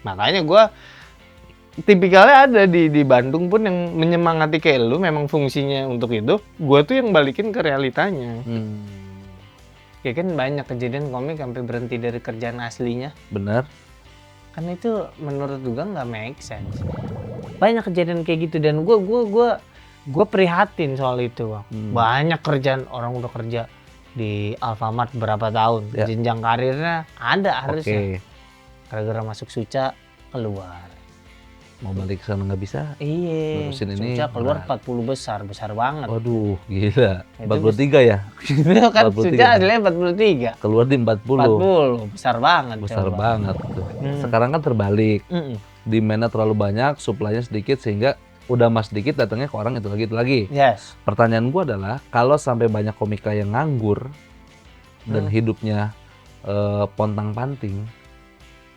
Makanya gue tipikalnya ada di Bandung pun yang menyemangati kayak lu, memang fungsinya untuk itu. Gue tuh yang balikin ke realitanya. Ya kan banyak kejadian komik sampai berhenti dari kerjaan aslinya. Bener. Kan itu menurut gue nggak make sense. Banyak kejadian kayak gitu dan gue prihatin soal itu, Bang. Banyak kerjaan orang udah kerja di Alfamart berapa tahun, jenjang karirnya ada harusnya. Gara-gara masuk Suca keluar. Mau balik ke sana nggak bisa. Iya. Ngurusin ini Suca keluar 40 besar banget. Waduh, gila. 43 ya? Itu kan Suca aslinya 43. Keluar di 40. 40, besar banget. Besar banget tuh. Sekarang kan terbalik. Demand-nya terlalu banyak, supply-nya sedikit sehingga udah mas sedikit datangnya ke orang itu lagi. Yes. Pertanyaan gua adalah kalau sampai banyak komika yang nganggur dan hidupnya pontang-panting,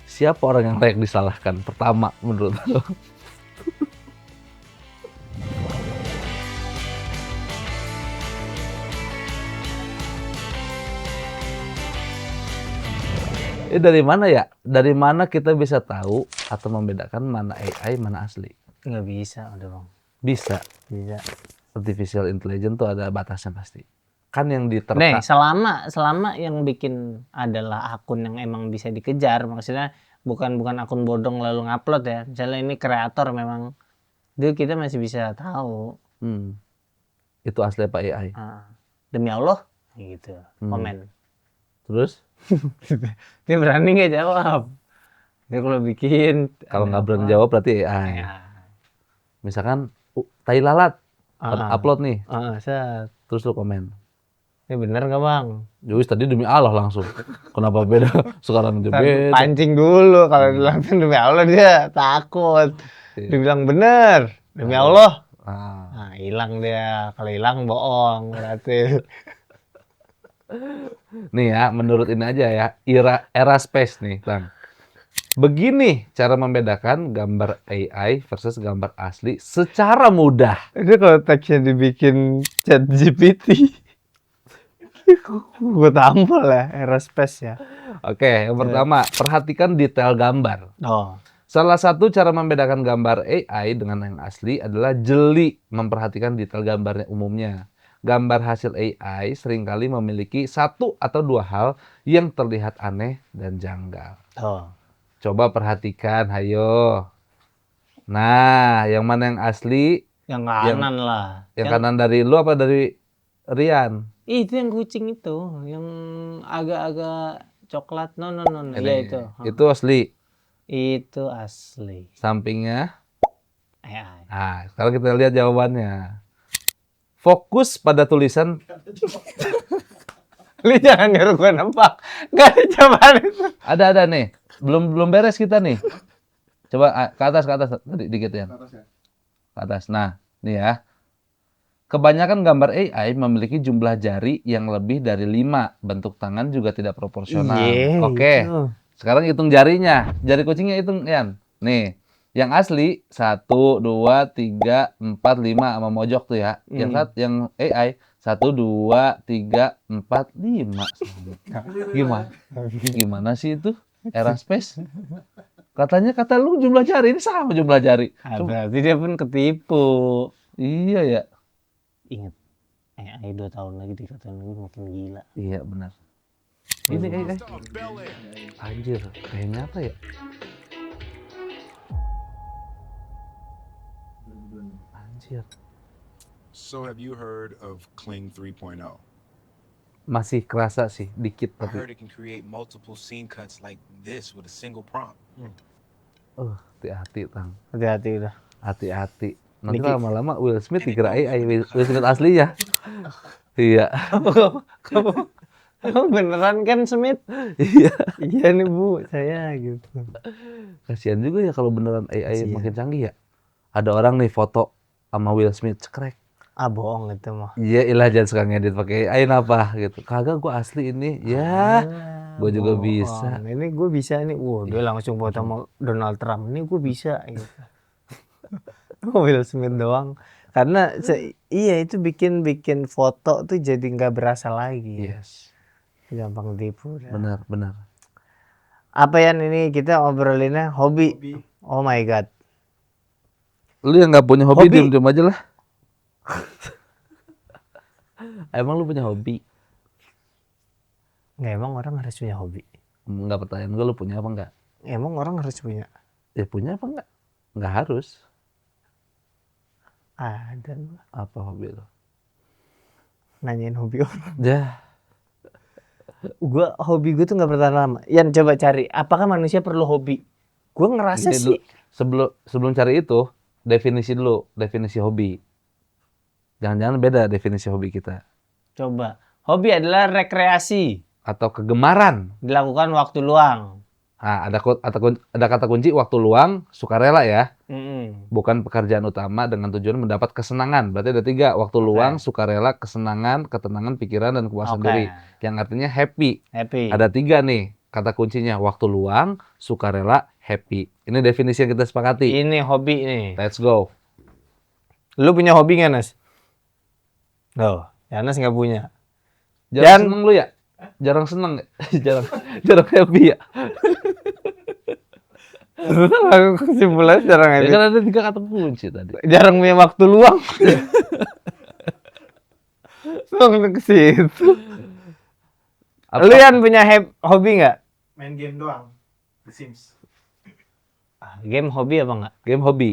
siapa orang yang layak disalahkan pertama menurut lo? Dari mana ya? Dari mana kita bisa tahu atau membedakan mana AI, mana asli? Nggak bisa, udah Bang. Bisa. Artificial intelligence tuh ada batasnya pasti. Kan yang diterka. Nih, selama yang bikin adalah akun yang emang bisa dikejar, maksudnya bukan akun bodong lalu ngupload ya. Misalnya ini kreator memang, itu kita masih bisa tahu. Itu asli apa AI? Demi Allah, gitu. Komen. Terus? Ini berani nggak jawab? Dia kalau bikin. Kalau nggak berani jawab berarti AI. Misalkan tai lalat, upload nih. Terus lu komen. Ini bener nggak Bang? Yowis tadi demi Allah langsung. Kenapa beda? Sekarang dia beda. Pancing dulu, kalau langsung demi Allah dia takut. Dibilang bener, demi Allah. Nah, hilang dia. Kalau hilang bohong berarti. Nih ya, menurut ini aja ya, era space nih, Bang. Begini cara membedakan gambar AI versus gambar asli secara mudah. Itu kalau teksnya dibikin ChatGPT. Gue tampol ya, aerospace ya. Oke, yang pertama, perhatikan detail gambar. Salah satu cara membedakan gambar AI dengan yang asli adalah jeli memperhatikan detail gambarnya umumnya. Gambar hasil AI seringkali memiliki satu atau dua hal yang terlihat aneh dan janggal. Coba perhatikan, hayo. Nah, yang mana yang asli? Yang kanan lah. Yang kanan dari lu apa dari Rian? Itu yang kucing itu, yang agak-agak coklat. No. Ya itu. Itu asli. Itu asli. Sampingnya AI. Nah, sekarang kita lihat jawabannya. Fokus pada tulisan. Lu jangan nyuruh gue nebak. Gak ada jawaban itu. Ada nih. Belum beres kita nih. Coba ke atas tadi dikit ya. Ke atas. Nah, nih ya. Kebanyakan gambar AI memiliki jumlah jari yang lebih dari 5. Bentuk tangan juga tidak proporsional. Oke. Sekarang hitung jarinya. Jari kucingnya hitung, Yan. Nih. Yang asli 1, 2, 3, 4, 5 sama mojok tuh ya. Yang AI 1, 2, 3, 4, 5. Gimana sih itu? Aerospace. Katanya kata lu jumlah jari ini sama jumlah jari. Berarti dia pun ketipu. Iya ya. Ingat, AI 2 tahun lagi, 3 tahun lagi makin gila. Iya benar. Ini anjir, kayaknya apa ya? Anjir. So have you heard of Kling 3.0? Masih kerasa sih, dikit I heard tapi. it can create multiple scene cuts like this with a single prompt. Hati-hati, Tang. Hati-hati udah. Hati-hati. Nanti lama-lama Will Smith dikira AI, Will Smith asli ya. Iya. Kamu beneran kan Smith? Iya. Iya nih Bu, saya gitu. Kasihan juga ya kalau beneran AI makin canggih ya. Ada orang nih foto sama Will Smith, cekrek. Bohong itu mah. Iya, ilah jangan suka ngedit pakai AI apa gitu. Kagak, gua asli ini. Ya, gua juga bisa. Ini gue bisa nih. Dia langsung foto sama Donald Trump. Ini gue bisa gitu. Will Smith doang. Karena iya itu bikin foto tuh jadi nggak berasa lagi. Yes. Gampang tipu. Benar. Apa ya ini kita obrolinnya hobi. Oh my god. Lu yang nggak punya hobi, Hobi. diam-diam aja lah. Emang lu punya hobi? Nggak, emang orang harus punya hobi. Enggak, pertanyaan gue, lu punya apa enggak? Emang orang harus punya. Ya punya apa enggak? Enggak harus. Ada Apa hobi lu? nanyain hobi orang. Ya, Hobi gue tuh nggak bertahan lama. Yan, coba cari. Apakah manusia perlu hobi? Gue ngerasa Ini sih. sebelum cari itu, definisi dulu, definisi hobi. Jangan-jangan beda definisi hobi kita. Coba. Hobi adalah rekreasi. Atau kegemaran. Dilakukan waktu luang. Nah, ada kata kunci waktu luang, sukarela ya. Mm-mm. Bukan pekerjaan utama dengan tujuan mendapat kesenangan. Berarti ada 3, waktu luang, sukarela, kesenangan, ketenangan pikiran, dan kepuasan Oke. diri. Yang artinya happy. Happy. Ada 3 nih kata kuncinya, waktu luang, sukarela, happy. Ini definisi yang kita sepakati. Ini hobi nih. Let's go. Lu punya hobi nggak, Nas? Oh, ya Nas nggak punya. Jarang seneng lu ya? Jarang seneng ya? jarang happy ya? Aku kesimpulan jarang Ya happy. kan ada 3 kata kunci tadi. Jarang punya waktu luang. Langsung ke situ. Apa? Lu Yan punya hobi nggak? Main game doang. The Sims. Game hobi apa nggak? Game hobi.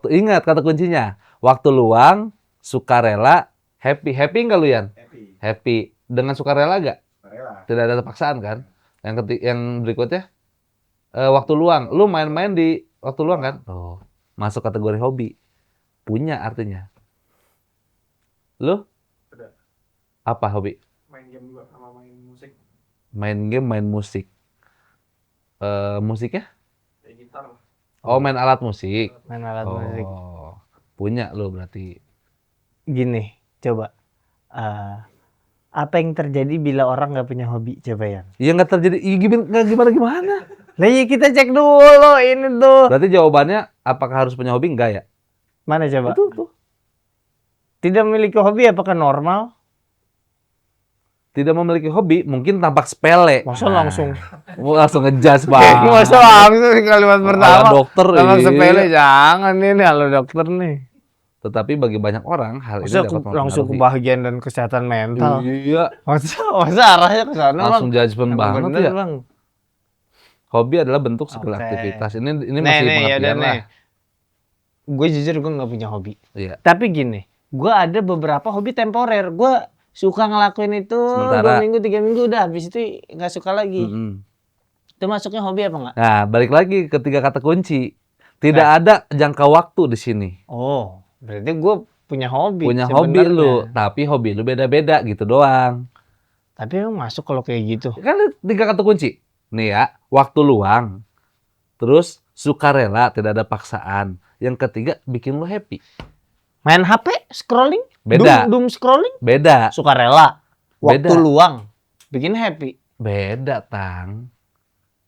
Ingat kata kuncinya. Waktu luang, sukarela, happy. Happy nggak lu Yan? Happy. Happy. Dengan sukarela nggak? Rela. Tidak ada paksaan kan? Yang berikutnya, waktu luang. Lu main-main di waktu luang kan? Oh, masuk kategori hobi. Punya artinya. Lu? Ada. Apa hobi? Main game juga sama main musik. Main game, main musik. Musiknya? Kayak gitar lah. Oh, main alat musik. Main alat musik. Oh, punya lu berarti. Gini, coba. Apa yang terjadi bila orang nggak punya hobi? Coba Yan. Iya nggak terjadi. Nggak gimana? Lah iya kita cek dulu ini tuh. Berarti jawabannya apakah harus punya hobi? Enggak ya? Mana coba? Itu tuh. Tidak memiliki hobi apakah normal? Tidak memiliki hobi mungkin tampak sepele. Masa Nah, langsung? langsung ngejudge banget. Masa langsung kalimat pertama? Ala dokter, Tampak iya. sepele, jangan ini halo dokter nih. Tetapi bagi banyak orang hal ini Masa dapat langsung mempengaruhi. kebahagiaan dan kesehatan mental. Iya, Masa arahnya ke sana, Bang? langsung judgement Emang banget bener, ya. Bang. Hobi adalah bentuk segala Oke. aktivitas. Ini Nih, masih ya pengertian udah lah. nih. Gue jujur gue nggak punya hobi. Iya. Tapi gini, gue ada beberapa hobi temporer. Gue suka ngelakuin itu Sementara. 2 minggu, 3 minggu udah. Habis itu nggak suka lagi. Mm-mm. Itu masuknya hobi apa nggak? Nah, balik lagi ke 3 kata kunci. Tidak Nah. ada jangka waktu di sini. Oh, berarti gue punya hobi. Punya hobi sebenarnya. lu, tapi hobi lu beda-beda gitu doang. Tapi emang masuk kalau kayak gitu. Kan ada 3 kata kunci. Nih ya, waktu luang. Terus sukarela, tidak ada paksaan. Yang ketiga bikin lu happy. Main HP, scrolling, Beda. doom scrolling, Beda. sukarela, waktu Beda. luang, bikin happy. Beda, Tang.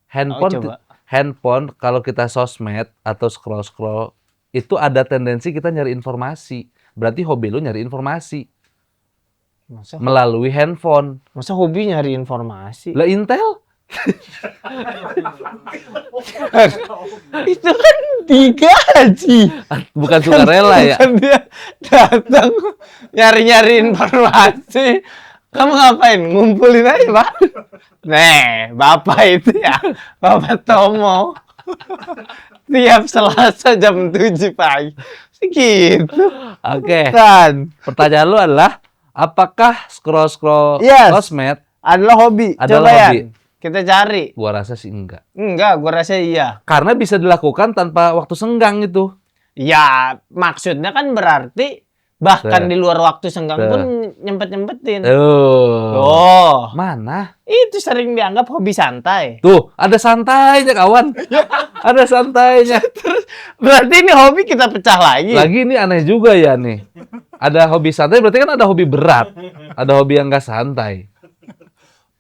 coba. Handphone kalau kita sosmed atau scroll-scroll itu ada tendensi kita nyari informasi. Berarti hobi lu nyari informasi melalui handphone. Masa hobi nyari informasi? Lah Intel? Itu kan digaji. Bukan sukarela ya. Kan dia datang nyari-nyari informasi. Kamu ngapain? Ngumpulin aja, Pak. Nih, Bapak itu ya. Bapak Tomo. Tiap Selasa jam 7 pagi. Segitu. Oke. Kan. Pertanyaan lu adalah apakah scroll-scroll Yes. sosmed Adalah hobi. Adalah Coba hobi. ya. Kita cari. gua rasa sih enggak. Enggak, gua rasa iya. Karena bisa dilakukan tanpa waktu senggang itu. Ya, maksudnya kan berarti bahkan Tuh. di luar waktu senggang Tuh. pun nyempet-nyempetin. Oh. Oh, Mana? itu sering dianggap hobi santai. Tuh, ada santainya kawan. Ada santainya. Berarti ini hobi kita pecah lagi. Lagi ini aneh juga ya nih. Ada hobi santai berarti kan ada hobi berat. Ada hobi yang enggak santai.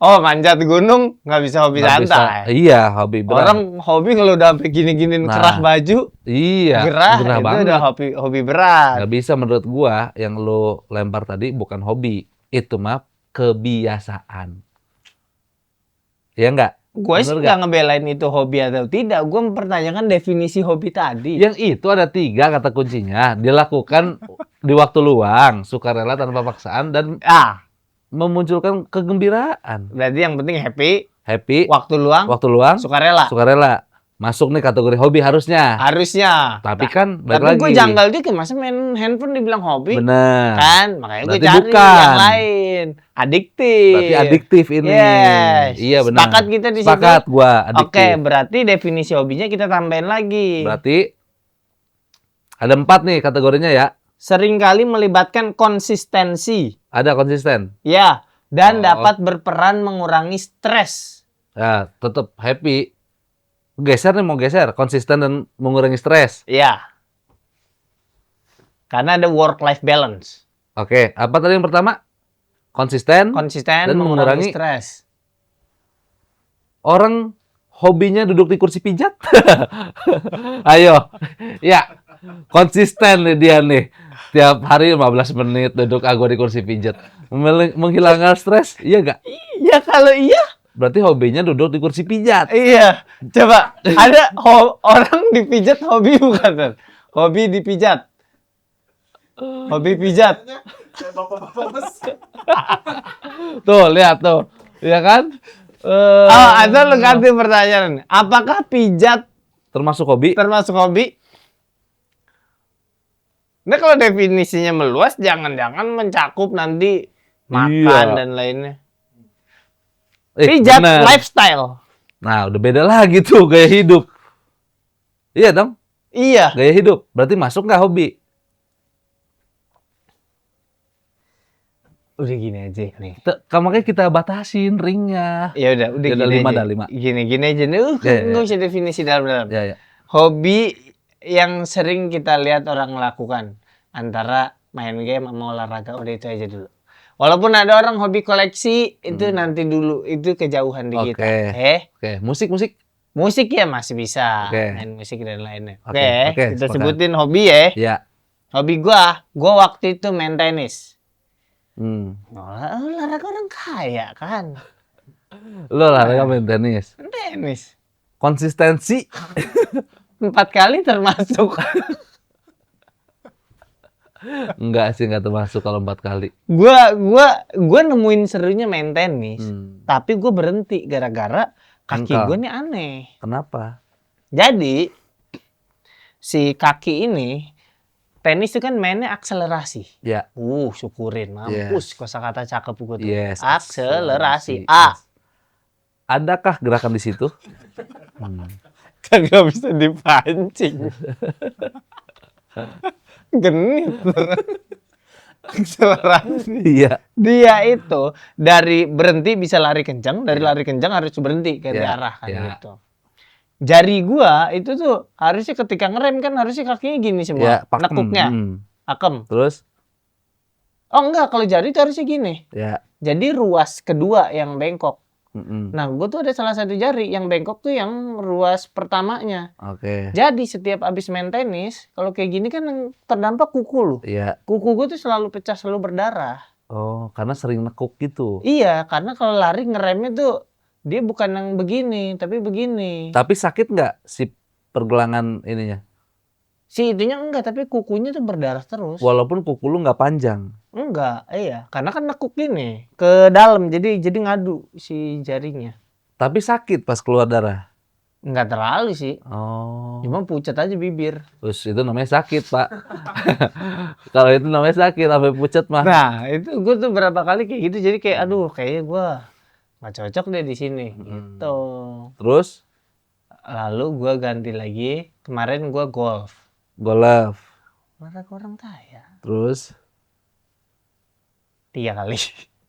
Oh, manjat gunung nggak bisa hobi Nggak bisa. santai. Iya, hobi berat. Orang hobi kalau udah sampai gini-giniin Nah, kerah baju, Iya, gerah itu banget. udah hobi berat. Nggak bisa menurut gua yang lu lempar tadi bukan hobi. Itu mah kebiasaan. Iya enggak? Gue sih Bener nggak ngebelain itu hobi atau tidak. Gue mempertanyakan definisi hobi tadi. Yang itu ada 3 kata kuncinya. Dilakukan di waktu luang, sukarela tanpa paksaan, dan memunculkan kegembiraan. Berarti yang penting happy, Happy, waktu luang, sukarela. sukarela. Masuk nih kategori hobi harusnya. Harusnya. Tapi kan balik Tapi lagi. gue janggal dikit, masa main handphone dibilang hobi? Bener. Kan, makanya gue Berarti cari bukan. yang lain. Adiktif. Berarti adiktif ini. Yes. Iya benar. Sepakat kita di situ? Sepakat gua, adiktif. Oke, berarti definisi hobinya kita tambahin lagi. Berarti ada 4 nih kategorinya ya. Seringkali melibatkan konsistensi. Ada konsisten. Ya, dan Oh. dapat berperan mengurangi stres. Ya, tetap happy. Geser nih, mau geser. Konsisten dan mengurangi stres. Ya. Karena ada work-life balance. Oke, apa tadi yang pertama? Konsisten. Konsisten Dan mengurangi mengurangi stres. Orang hobinya duduk di kursi pijat. Ayo. Ya. Konsisten nih dia nih. Tiap hari 15 menit duduk gua di kursi pijat. Menghilangkan stres. Iya nggak? Iya, kalau iya. Berarti hobinya duduk di kursi pijat. Iya. Coba, ada orang dipijat hobi bukan? Tan? Hobi dipijat. Hobi pijat. Kayak bapak-bapak mesin. Tuh, lihat tuh. Iya kan? Oh, atau lu ganti pertanyaan. Apakah pijat Termasuk hobi? termasuk hobi? Nah, kalau definisinya meluas, jangan-jangan mencakup nanti makan Iya. dan lainnya. Pijat Bener. lifestyle. Nah, udah beda lagi tuh gaya hidup. Iya dong, Iya. gaya hidup. Berarti masuk nggak hobi? Udah gini aja nih. Makanya kita batasin ringnya. Ya udah Ya udah, gini 5 aja. dah, 5. Gini aja nih. Ya, ya, Nggak usah definisi dalam-dalam. Ya, ya. Hobi yang sering kita lihat orang lakukan antara main game sama olahraga, udah itu aja dulu. Walaupun ada orang hobi koleksi, itu nanti dulu, itu kejauhan di kita. Oke, musik. Musik ya masih bisa, Oke. main musik dan lainnya. Oke, Oke, oke, kita sepakat. sebutin hobi ya. Ya. Hobi gua waktu itu main tenis. Olahraga orang kaya kan, Lo olahraga main tenis. main tenis. Konsistensi 4 kali termasuk. enggak sih, enggak termasuk kalau 4 kali. Gua nemuin serunya main tenis, tapi gue berhenti gara-gara kaki Engkau. gue nih aneh. Kenapa? Jadi si kaki ini tenis itu kan mainnya akselerasi. Ya. Syukurin, mampus kosakata cakep gue tuh. Yes. Akselerasi. A. Yes. Adakah gerakan di situ? Kagak bisa dipancing. Genit. Akselerasi. Iya. Dia itu dari berhenti bisa lari kencang, dari lari kencang harus berhenti ganti Ya, arah kan ya. gitu. Jari gua itu tuh harusnya ketika ngerem kan harusnya kakinya gini Ya, semua, pakem. nekuknya, akem. Terus? Oh enggak, kalau jari itu harusnya gini. Ya. Jadi ruas kedua yang bengkok. Mm-mm. Nah, gua tuh ada salah satu jari yang bengkok tuh yang ruas pertamanya. Oke. Jadi setiap abis main tenis, kalau kayak gini kan yang terdampak kuku lu. Iya. Kuku gua tuh selalu pecah, selalu berdarah. Oh, karena sering nekuk gitu. Iya, karena kalau lari ngeremnya tuh dia bukan yang begini, tapi begini. Tapi sakit nggak si pergelangan ininya? Si itunya enggak, tapi kukunya tuh berdarah terus. Walaupun kuku lu nggak panjang. Enggak, iya. Karena kan nekuk gini ke dalam, jadi ngadu si jarinya. Tapi sakit pas keluar darah. Enggak terlalu sih. Oh. Cuma pucat aja bibir. Terus itu namanya sakit, Pak. Kalau itu namanya sakit sampai pucat mah. Nah, itu gue tuh berapa kali kayak gitu. Jadi kayak aduh, kayaknya gue nggak cocok deh di sini gitu. Terus Lalu gue ganti lagi. Kemarin gue golf. golf. Olahraga orang kaya. Terus 3 kali.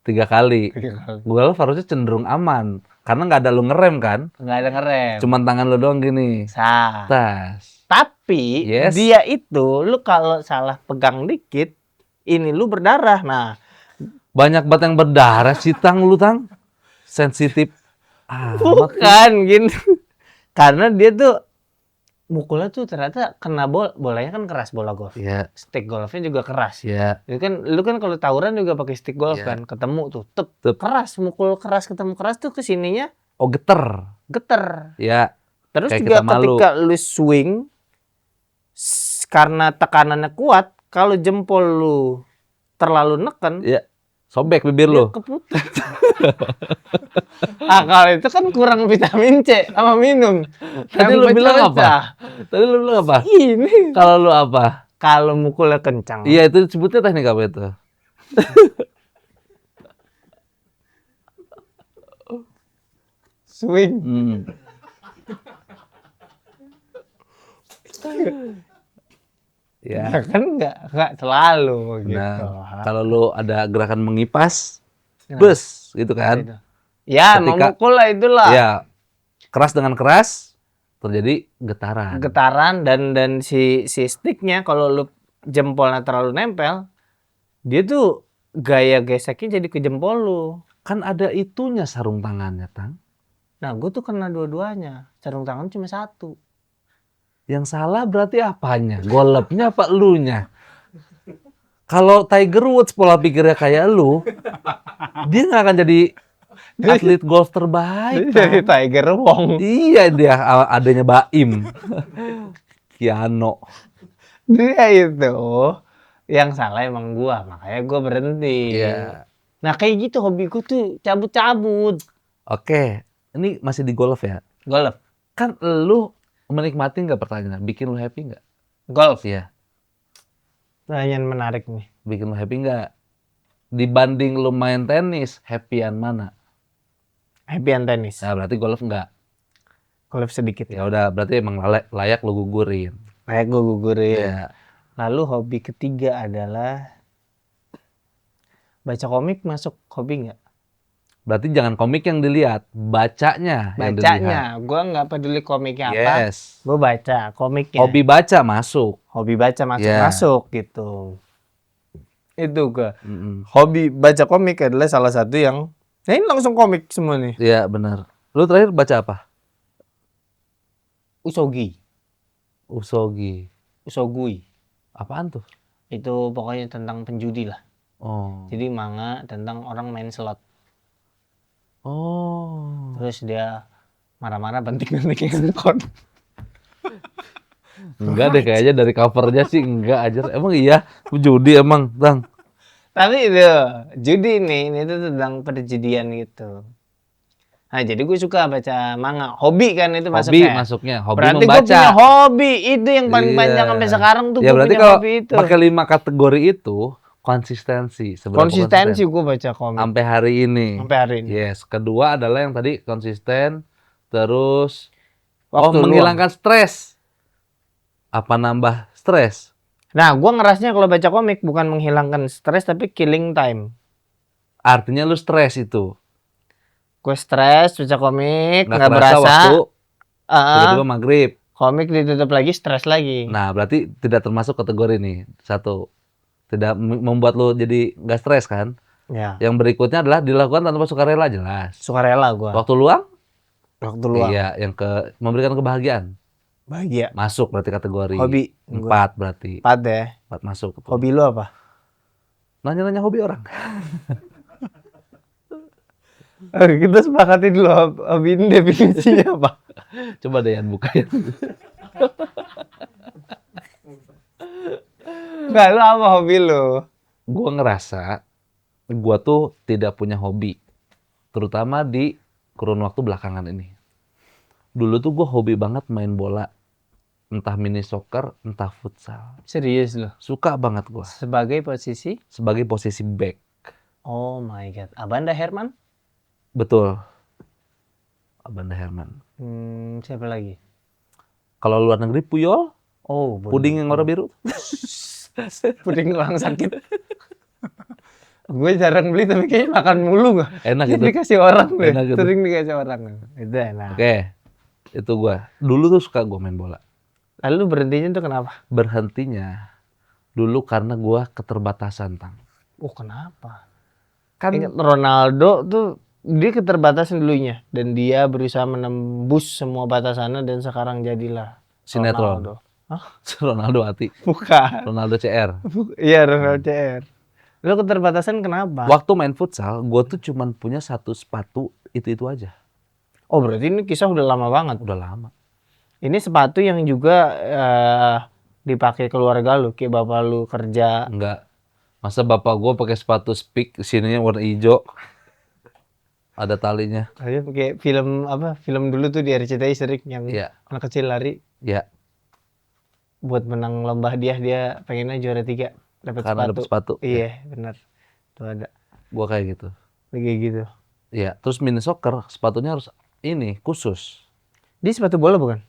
3 kali. 3 kali. Golf harusnya cenderung aman. Karena nggak ada lu ngerem kan. Nggak ada ngerem. Cuman tangan lu doang gini. Sah. Tas. Tapi Yes. dia itu lu kalau salah pegang dikit, ini lu berdarah. Nah, Banyak banget yang berdarah sih, Tang. Lu, Tang. Sensitif. bukan gini. Karena dia tuh mukulnya tuh ternyata kena bolanya kan keras, bola golf. Iya. Stick golfnya juga keras. Iya. Itu kan lu kan kalau tawuran juga pakai stick golf Iya. kan, ketemu tuh Tep. keras, mukul keras ketemu keras tuh kesininya Oh, geter. geter. Ya. Terus Kayak juga kita malu. ketika lu swing karena tekanannya kuat, kalau jempol lu terlalu neken, Ya. Sobek bibir dia lu. keputar. Kalau itu kan kurang vitamin C sama minum. Tadi Yang lu bilang pecah-pecah. apa? Tadi lu bilang apa? Ini Kalau lu apa? kalau mukulnya kencang. Iya, itu disebutnya teknik apa itu? Swing. Hmm. Ya. Ya kan nggak selalu gitu. Nah, kalau lu ada gerakan mengipas, Kenapa? bus gitu Apa kan? itu? Ya, Ketika- memukul lah itulah. Ya, keras dengan keras terjadi getaran. Getaran dan si sticknya kalau lu jempolnya terlalu nempel, dia tuh gaya geseknya jadi ke jempol lu. Kan ada itunya sarung tangannya, Tang. Nah, gue tuh kena dua-duanya. Sarung tangan cuma satu. Yang salah berarti apanya? Golebnya apa elunya? Kalau Tiger Woods pola pikirnya kayak lu, dia nggak akan jadi atlet golf terbaik. Jadi Tang. Tiger Wong. Iya, dia adanya Baim. Kiano. Dia itu yang salah emang gua, makanya gua berhenti. Iya. Nah, kayak gitu hobiku tuh cabut-cabut. Oke, ini masih di golf ya. Golf. Kan lu menikmati nggak pertanyaan? Bikin lu happy nggak? Golf. Iya. Pertanyaan menarik nih. Bikin lu happy nggak? Dibanding lu main tenis, happyan mana? Happyan tenis. Nah, berarti golf nggak. Golf sedikit Ya udah, berarti emang layak lu gugurin. Kayak gua gugurin. Iya. Lalu hobi ketiga adalah baca komik. Masuk hobi nggak? Berarti jangan komik yang dilihat, bacanya yang dilihat. Bacanya. Gua nggak peduli komiknya apa. Yes. Gua baca komiknya. Hobi baca masuk. Hobi baca masuk Yeah. masuk gitu. Itu gua. Mm-mm. Hobi baca komik adalah salah satu yang ini langsung komik semua nih. Iya, benar. Lu terakhir baca apa? Usogi. Usogui. Apaan tuh? Itu pokoknya tentang penjudi lah. Oh. Jadi manga tentang orang main slot. Oh. Terus dia marah-marah banting-banting handphone. Enggak deh, kayaknya dari covernya sih enggak aja. Emang iya, judi emang, Tang. Tapi itu judi nih, ini tuh tentang perjudian gitu. Nah, jadi gue suka baca manga. Hobi kan itu Hobi masuknya. masuknya, hobi Berarti gue membaca. punya hobi. Itu yang paling Iya. panjang sampai sekarang tuh Ya gue berarti punya kalau hobi itu. pakai 5 kategori itu konsistensi. Seberapa Konsistensi konsisten? gue baca komik. Sampai hari ini. Sampai hari ini. Yes. Kedua adalah yang tadi konsisten, terus Waktu luang. menghilangkan stres. Apa nambah stres? Nah, gue ngerasnya kalau baca komik bukan menghilangkan stres tapi killing time. Artinya lu stres itu. Gue stres baca komik, Nggak nggak kerasa berasa. waktu Ah, tiba-tiba maghrib. komik ditutup lagi, stres lagi. Nah, berarti tidak termasuk kategori nih. Satu, tidak membuat lu jadi nggak stres kan? Ya, Yang berikutnya adalah dilakukan tanpa sukarela, jelas. sukarela gue. Waktu luang? Waktu luang. Iya, yang memberikan kebahagiaan. Bahagia. Masuk berarti kategori. Hobi. 4 berarti. 4 ya. 4 masuk. Hobi lu apa? Nanya-nanya hobi orang. Kita sepakatin dulu hobi ini definisinya apa? Coba deh Yan buka ya. Enggak, lu apa hobi lu? Gua ngerasa gua tuh tidak punya hobi. Terutama di kurun waktu belakangan ini. Dulu tuh gua hobi banget main bola. Entah mini soccer, entah futsal. Serius lu? Suka banget gua. Sebagai posisi? Sebagai posisi back. Oh my god. Abanda Herman? Betul. Abanda Herman. Siapa lagi? Kalau luar negeri Puyol, Oh, puding yang warna biru. puding orang sakit. Gue jarang beli tapi kayaknya makan mulu gua. Enak Ini gitu. dikasih orang deh. Enak gitu. Sering dikasih orang. Itu enak. Oke. Itu gua. Dulu tuh suka gua main bola. Lalu berhentinya tuh kenapa? Berhentinya dulu karena gua keterbatasan, Tang. Oh, kenapa? Kan Ingat Ronaldo tuh dia keterbatasan dulunya dan dia berusaha menembus semua batasannya dan sekarang jadilah sinetron. Ronaldo. Ronaldo Hati. Bukan. Ronaldo CR. Iya, Ronaldo CR. Lu keterbatasan kenapa? Waktu main futsal, gua tuh cuman punya satu sepatu itu aja. Oh berarti ini kisah udah lama banget. Udah lama. Ini sepatu yang juga dipakai keluarga lu, kayak bapak lu kerja. Enggak. Masa bapak gua pakai sepatu Speak, sininya warna hijau. Ada talinya. Kayak pakai film apa? Film dulu tuh di RCTI sering yang Iya. anak kecil lari Ya, buat menang lomba hadiah, dia pengennya juara 3 dapat karena sepatu. dapat sepatu. Iya, benar. Tuh ada Gua kayak gitu. kayak gitu. Iya, terus mini soccer sepatunya harus ini khusus. Dia sepatu bola bukan?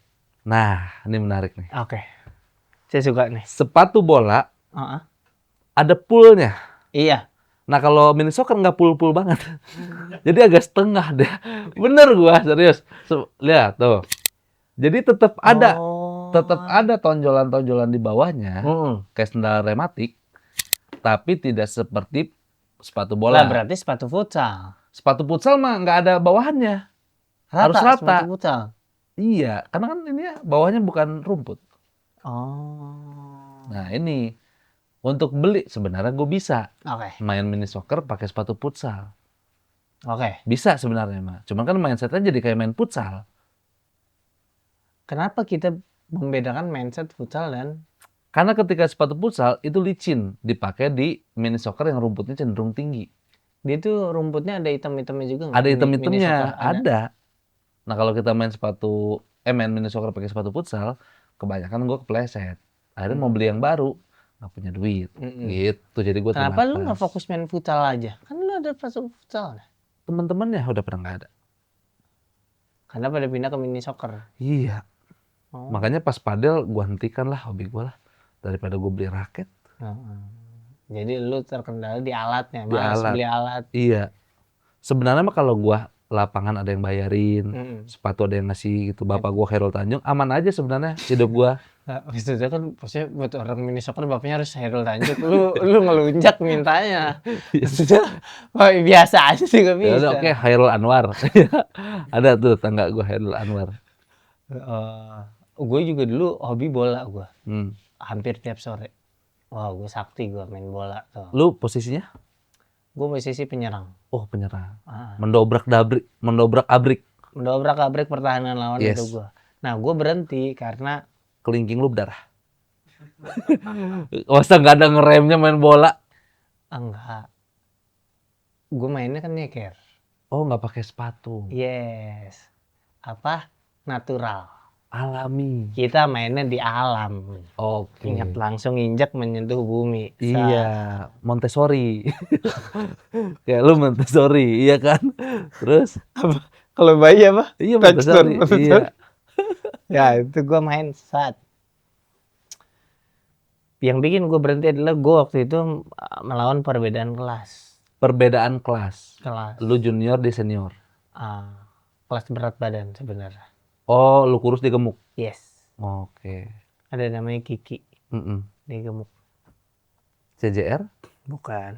Nah, ini menarik nih. Oke. Saya suka nih. Sepatu bola Heeh. ada poolnya. Iya. Nah, kalau mini soccer nggak pool-pool banget. Jadi agak setengah deh. Bener gua, serius. Lihat tuh. Jadi tetap ada. Oh. Tetap ada tonjolan-tonjolan di bawahnya. Mm-mm. Kayak sendal rematik. Tapi tidak seperti sepatu Lah bola. berarti sepatu futsal. Sepatu futsal mah nggak ada bawahannya. Rata, Harus rata. sepatu futsal. Iya, karena kan ini bawahnya bukan rumput. Oh. Nah, ini untuk beli sebenarnya gue bisa Oke. main mini soccer pakai sepatu futsal. Oke. Bisa sebenarnya mah. Cuman kan mindsetnya jadi kayak main futsal. Kenapa kita membedakan mindset futsal dan Karena ketika sepatu futsal itu licin dipakai di mini soccer yang rumputnya cenderung tinggi. dia tuh rumputnya ada hitam-hitamnya juga nggak? Ada Mini hitam-hitamnya, soccer ada. Nah, kalau kita main main mini soccer pakai sepatu futsal, kebanyakan gue kepleset. Akhirnya mau beli yang baru, nggak punya duit. Mm-mm. Gitu, jadi gue Kenapa lu terbatas. nggak fokus main futsal aja? Kan lu ada sepatu futsal. Teman-temannya udah pernah nggak ada. Karena pada pindah ke mini soccer. Iya, Oh. makanya pas padel gue hentikan lah hobi gue lah. Daripada gue beli raket. Heeh. Jadi lu terkendala di alatnya, Di malas alat. beli alat. Iya. Sebenarnya mah kalau gue lapangan ada yang bayarin, Mm-mm. sepatu ada yang ngasih gitu. Bapak gue Khairul Tanjung, aman aja sebenarnya hidup gue. Nah, maksudnya kan maksudnya buat orang mini soccer bapaknya harus Hairul Tanjung. Lu ngelunjak mintanya. Maksudnya wah, biasa aja sih gak Ya bisa. udah, oke, Khairul Anwar. Ada tuh tangga gue Khairul Anwar. Gue juga dulu hobi bola gue. Hmm. Hampir tiap sore. Wah, gue sakti gue main bola tuh. Lu posisinya? Gue posisi penyerang. Oh, penyerang. Ah. Mendobrak abrik. Mendobrak-abrik pertahanan lawan Yes. itu gue. Nah, gue berhenti karena Kelingking lu berdarah. Masa nggak ada ngeremnya main bola? enggak. Gue mainnya kan nyeker. Oh, nggak pakai sepatu. Yes. Apa? Natural. Alami. Kita mainnya di alam. Oke. Ingat langsung injak menyentuh bumi. Iya, Montessori. Kayak lu Montessori, iya kan? Terus? Kalau bayi apa? Iya, Touchdown. Montessori. Iya. Ya itu gue main saat. Yang bikin gue berhenti adalah gue waktu itu melawan perbedaan kelas. Perbedaan kelas. Kelas. Lu junior, dia senior. Kelas berat badan sebenarnya. Oh, lu kurus, dia gemuk. Yes. Oke. Ada namanya Kiki. Mm-mm. Dia gemuk. CJR? Bukan.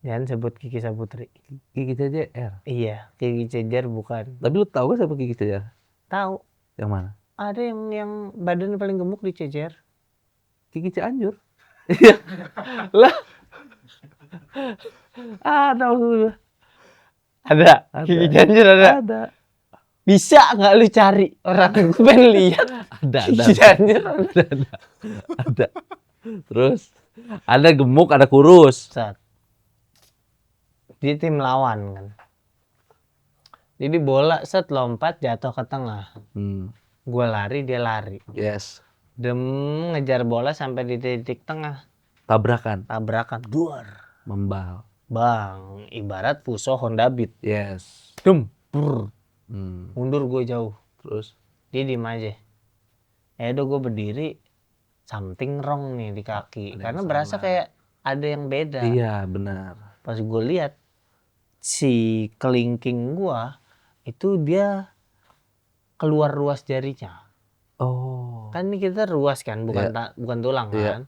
Jangan sebut Kiki Saputri. Kiki CJR. Iya, Kiki Cejar bukan. Tapi lu tahu gak siapa Kiki CJR? Tahu. Yang mana? Ada yang badan paling gemuk di Cejar. Kiki Cianjur. Iya. Lah. Ada maksudnya. Ada. Ada. Kiki Cianjur ada. Ada. Bisa nggak lu cari orang gue pengen lihat. Ada. Kiki Cianjur ada. Ada. Terus ada gemuk, ada kurus. Saat di tim lawan kan. Jadi bola set lompat jatuh ke tengah. Gue lari, dia lari. Yes. Dem ngejar bola sampai di titik tengah. Tabrakan. Duar. Membal. Bang, ibarat Fuso Honda Beat. Yes. Dem. Brr. Hmm. Mundur gue jauh. Terus? Dia diem aja. Udah gue berdiri. Something wrong nih di kaki. Ada yang Karena berasa salah. kayak ada yang beda. Iya, benar. Pas gue lihat si kelingking gue itu dia keluar ruas jarinya. Oh. Kan ini kita ruas kan, bukan Iya. bukan tulang Iya. kan.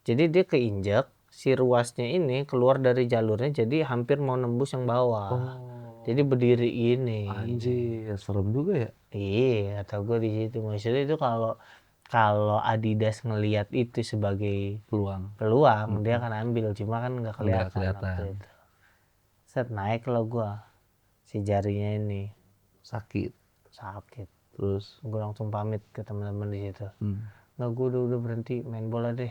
Jadi dia keinjek, si ruasnya ini keluar dari jalurnya, jadi hampir mau nembus yang bawah. Oh. Jadi berdiri ini. Anjir, serem juga ya. Iya, atau gue di situ. Maksudnya itu kalau Adidas ngelihat itu sebagai Peluang. dia akan ambil, cuma kan nggak kelihatan. kelihatan. Waktu itu. Set naik lo gue si jarinya ini. sakit. Terus gue langsung pamit ke teman-teman di situ. Nggak, gue udah berhenti main bola deh.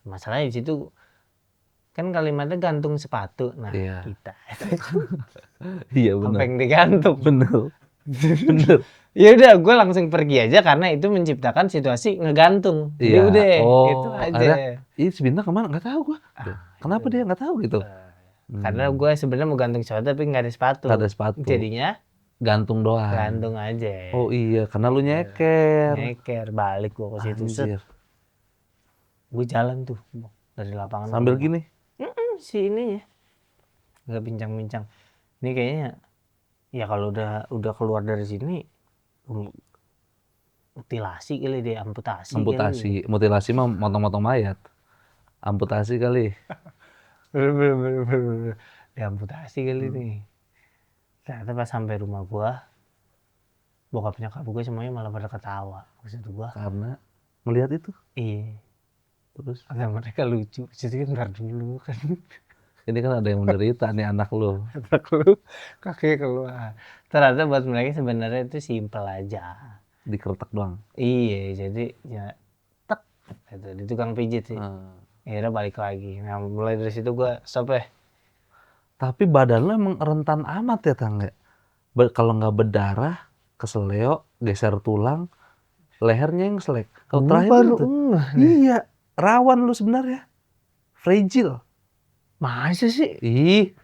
Masalahnya di situ kan kalimatnya gantung sepatu. Nah, Iya. kita Iya sampai benar. digantung. Bener. Bener. Ya udah, gue langsung pergi aja karena itu menciptakan situasi ngegantung. Jadi Iya. udah, Oh, itu aja. ada. Ih, si Bintang kemana? Nggak tahu gua. Kenapa dia nggak tahu gitu? Karena gue sebenarnya mau gantung sepatu tapi nggak ada sepatu. Nggak ada sepatu. Jadinya Gantung doang. gantung aja. Oh iya, karena lu nyeker. Nyeker balik gue ke situ. Anjir. Gue jalan tuh dari lapangan. Sambil gini. Si ininya nggak bincang-bincang. Ini kayaknya ya kalau udah keluar dari sini mutilasi kali deh, amputasi. Mutilasi mah motong-motong mayat. Amputasi kali. Bener. Diamputasi kali nih. Ternyata pas sampai rumah gua, bokap nyokap gue semuanya malah pada ketawa. Maksud gua, Karena melihat itu. iya. Terus Kata mereka lucu. Jadi kan ntar dulu kan. ini kan ada yang menderita nih anak lu. Kata lu kaki keluar. Ternyata buat mereka sebenarnya itu simpel aja. Dikeretak doang. Iya, jadi ya tek gitu, di tukang pijit sih. Akhirnya balik lagi. Nah, mulai dari situ gua stop ya. Tapi badan lu emang rentan amat ya, Tang. Kalau nggak berdarah, keseleo, geser tulang, lehernya yang selek. Kalau terakhir baru tuh, iya, rawan lu sebenarnya. Fragile. Masa sih? Ih,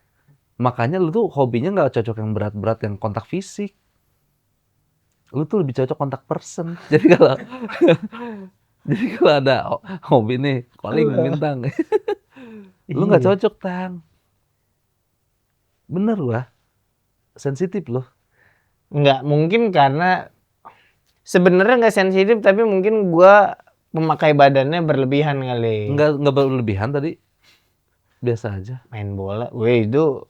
makanya lu tuh hobinya nggak cocok yang berat-berat, yang kontak fisik. Lu tuh lebih cocok kontak person. Jadi kalau ada hobi nih, calling Bintang. Lu nggak cocok, Tang. Bener gua. Sensitif loh. Nggak, mungkin karena sebenarnya nggak sensitif, tapi mungkin gua memakai badannya berlebihan kali. Nggak berlebihan tadi. Biasa aja. Main bola, weh itu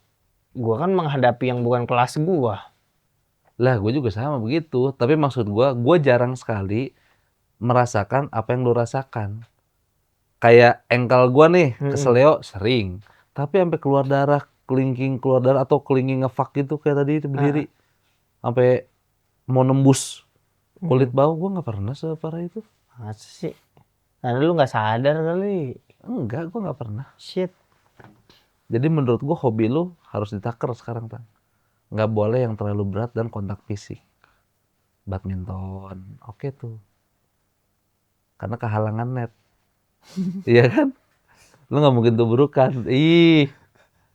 gua kan menghadapi yang bukan kelas gua. Lah, gue juga sama begitu. Tapi maksud gue jarang sekali merasakan apa yang lu rasakan. Kayak engkel gue nih, keseleo sering. Tapi sampai keluar darah, kelingking keluar darah, atau kelingking ngefak gitu kayak tadi itu berdiri. Sampai mau nembus kulit bawah, gue nggak pernah separah itu. Masa sih? Karena lu nggak sadar kali. Enggak, gue nggak pernah. Shit. Jadi menurut gue hobi lu harus ditaker sekarang, Tang. Nggak boleh yang terlalu berat dan kontak fisik. Badminton, oke tuh. Karena kehalangan net. Iya kan? Lu nggak mungkin tubrukan. Ih.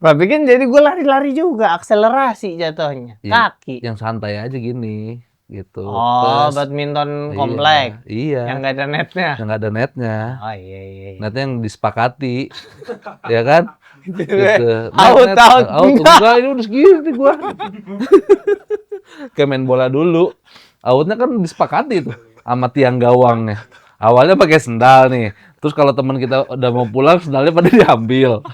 Tapi kan jadi gue lari-lari juga, akselerasi jatuhnya. Kaki. Yang santai aja gini, gitu. Oh, Terus, badminton komplek. Iya. Yang nggak ada netnya. Yang nggak ada netnya. Oh iya. Netnya yang disepakati. Ya kan? Gitu. Out. Enggak, ini udah segini gua. Kayak main bola dulu. Outnya kan disepakati tuh sama tiang gawangnya. Awalnya pakai sendal nih. Terus kalau teman kita udah mau pulang, sendalnya pada diambil.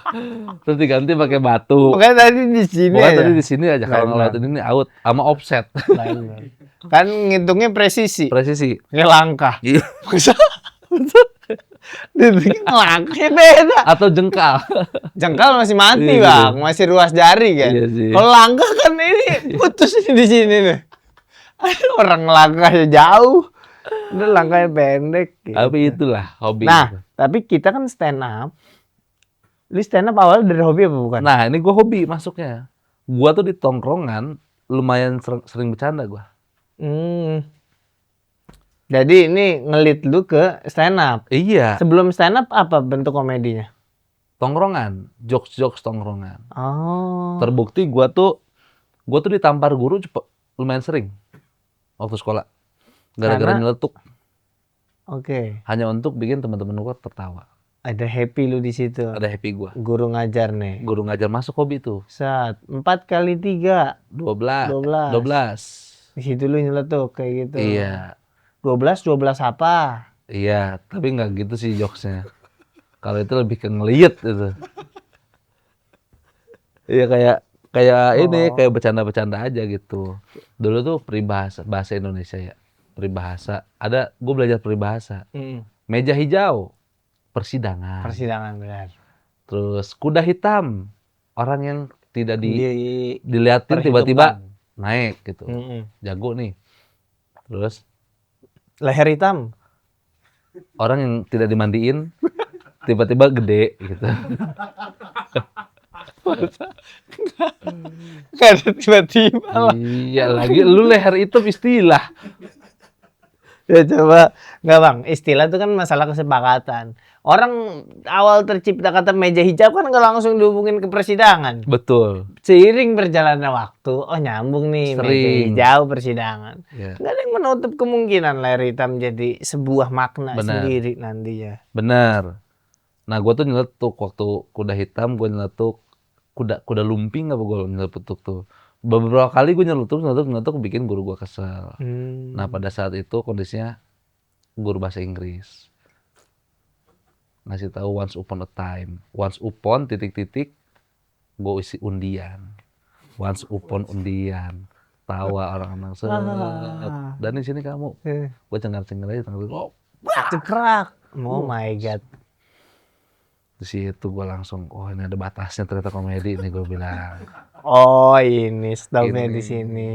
Terus diganti pakai batu. Pokoknya tadi di sini. Pokoknya tadi di sini aja. Kalau ngelewatin ini out sama offset. Kan ngitungnya presisi. Presisi. Kayak langkah. Iya. Dibikin langkahnya beda. Atau jengkal. Jengkal masih mati, Iya, Bang. Masih ruas jari kan. Iya sih. Kalau langkah kan ini putus di sini nih. Orang langkahnya jauh. Udah langkahnya pendek gitu. Tapi itulah hobi. Nah, tapi kita kan stand up. Lu stand up awalnya dari hobi apa bukan? Nah, ini gua hobi masuknya. Gua tuh di tongkrongan lumayan sering bercanda gua. Jadi ini ngelit lu ke stand up. Iya. Sebelum stand up apa bentuk komedinya? Tongkrongan, jokes tongkrongan. Oh. Terbukti gua tuh ditampar guru lumayan sering waktu sekolah. Gara-gara nyeletuk. Oke. Hanya untuk bikin teman-teman gua tertawa. Ada happy lu di situ. Ada happy gua. Guru ngajar nih. Guru ngajar masuk hobi tuh. 4 kali 3. 12. 12. Di situ lu nyeletuk kayak gitu. Iya. 12 apa? Iya, tapi nggak gitu sih jokesnya. Kalau itu lebih ke ngeliat itu. Iya kayak bercanda-bercanda aja gitu. Dulu tuh peribahasa bahasa Indonesia ya. Peribahasa. Gue belajar peribahasa. Meja hijau, persidangan. Persidangan benar. Terus kuda hitam, orang yang tidak dilihatin tiba-tiba naik gitu. Mm-mm. Jago nih. Terus Leher hitam. orang yang tidak dimandiin tiba-tiba gede gitu. Gak ada tiba-tiba lah. Iya lagi lu leher hitam istilah. Ya coba, nggak bang, istilah itu kan masalah kesepakatan. Orang awal tercipta kata meja hijau kan nggak langsung dihubungin ke persidangan. Betul. Seiring berjalannya waktu, oh nyambung nih meja Sering. hijau persidangan. Ya, Nggak ada yang menutup kemungkinan leher hitam jadi sebuah makna Benar. sendiri nantinya. benar. Nah, gua tuh nyeletuk waktu kuda hitam, gua nyeletuk kuda lumping apa gua nyeletuk tuh. Beberapa kali gua nyeletuk bikin guru gua kesel. Nah, pada saat itu kondisinya guru bahasa Inggris. Ngasih tahu once upon a time. Once upon titik-titik gue isi undian. Once upon undian. Tawa orang-orang set. Dan di sini kamu. Gue cengar-cengar aja oh, Ceprak. Oh my god. di situ gue langsung oh ini ada batasnya ternyata komedi nih gue bilang. Oh ini stopnya Ini. di sini.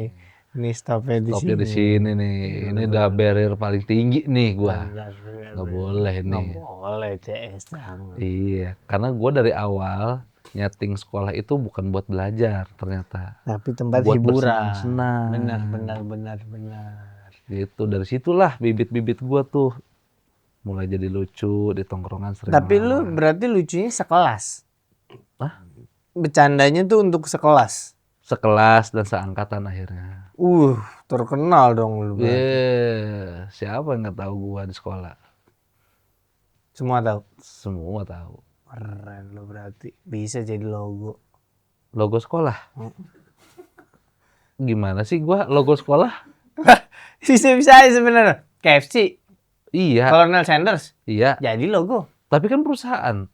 Ini stopnya di Stopnya sini. di sini nih. Ini udah barrier paling tinggi nih gue. Benar. Nggak boleh nih. Nggak boleh CS jangan. Iya, karena gue dari awal nyeting sekolah itu bukan buat belajar ternyata. Tapi tempat Buat hiburan. bersenang-senang. Benar. Gitu, dari situlah bibit-bibit gua tuh mulai jadi lucu di tongkrongan sering. Tapi lu ngelawan. berarti lucunya sekelas. Hah? Bercandanya tuh untuk sekelas. Sekelas dan seangkatan akhirnya. Terkenal dong lu. berarti. Siapa yang nggak tahu gua di sekolah? Semua tahu. Semua tahu. Keren lu berarti. Bisa jadi logo. Logo sekolah. Gimana sih gua logo sekolah? Bisa aja sebenarnya. KFC, Iya, Colonel Sanders, iya. jadi logo. Tapi kan perusahaan.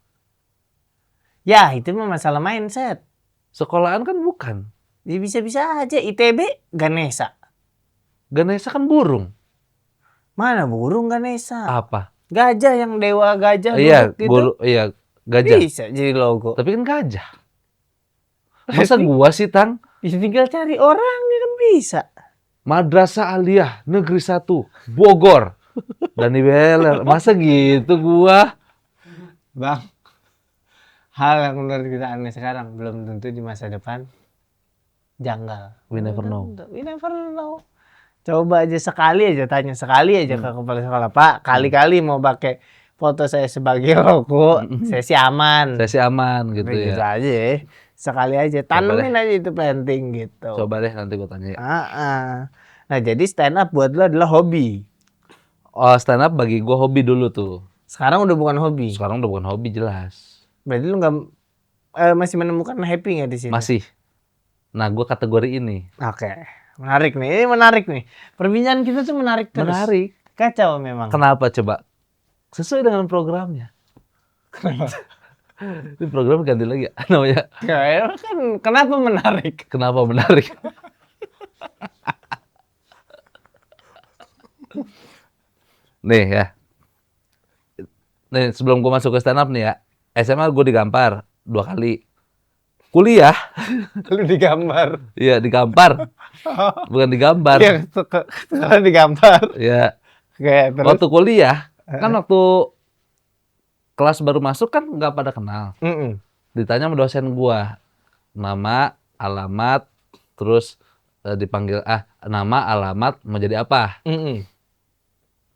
Ya itu mah masalah mindset. Sekolahan kan bukan. Ya bisa-bisa aja. ITB, Ganesha. Ganesha kan burung. Mana burung Ganesha? Apa? Gajah yang dewa gajah Iya, duduk gitu. iya, gajah. Bisa jadi logo. Tapi kan gajah. Masa gua sih, Tang? Ya, tinggal cari orangnya kan bisa. Madrasah Aliyah Negeri 1 Bogor. Dani Beler. Masa gitu gua? Bang, hal yang menurut kita aneh sekarang belum tentu di masa depan janggal. We never know. We never know. Coba aja sekali aja tanya sekali aja ke kepala sekolah, Pak, kali-kali mau pakai foto saya sebagai logo, saya sih aman. Saya sih aman gitu Gitu ya. aja ya. Sekali aja tanemin aja itu planting gitu. Coba deh nanti gua tanya. Nah, jadi stand up buat lo adalah hobi. Oh, stand up bagi gua hobi dulu tuh. Sekarang udah bukan hobi. Sekarang udah bukan hobi jelas. Berarti lu nggak masih menemukan happy nggak di sini? Masih. Nah, gua kategori ini. Oke, menarik nih. Ini menarik nih. Perbincangan kita tuh menarik terus. Menarik. Kacau memang. Kenapa coba? Sesuai dengan programnya. Ini program ganti lagi ya namanya. Kayak kan kenapa menarik? Kenapa menarik? Nih ya. Nih sebelum gua masuk ke stand up nih ya. SMA gua digampar 2 kali. Kuliah, Lu digambar. iya digampar. Bukan digambar. Iya, sekarang digambar. Ya, Kayak terus. waktu kuliah kan waktu kelas baru masuk kan nggak pada kenal. Ditanya sama dosen gua, nama, alamat, terus dipanggil nama, alamat, mau jadi apa?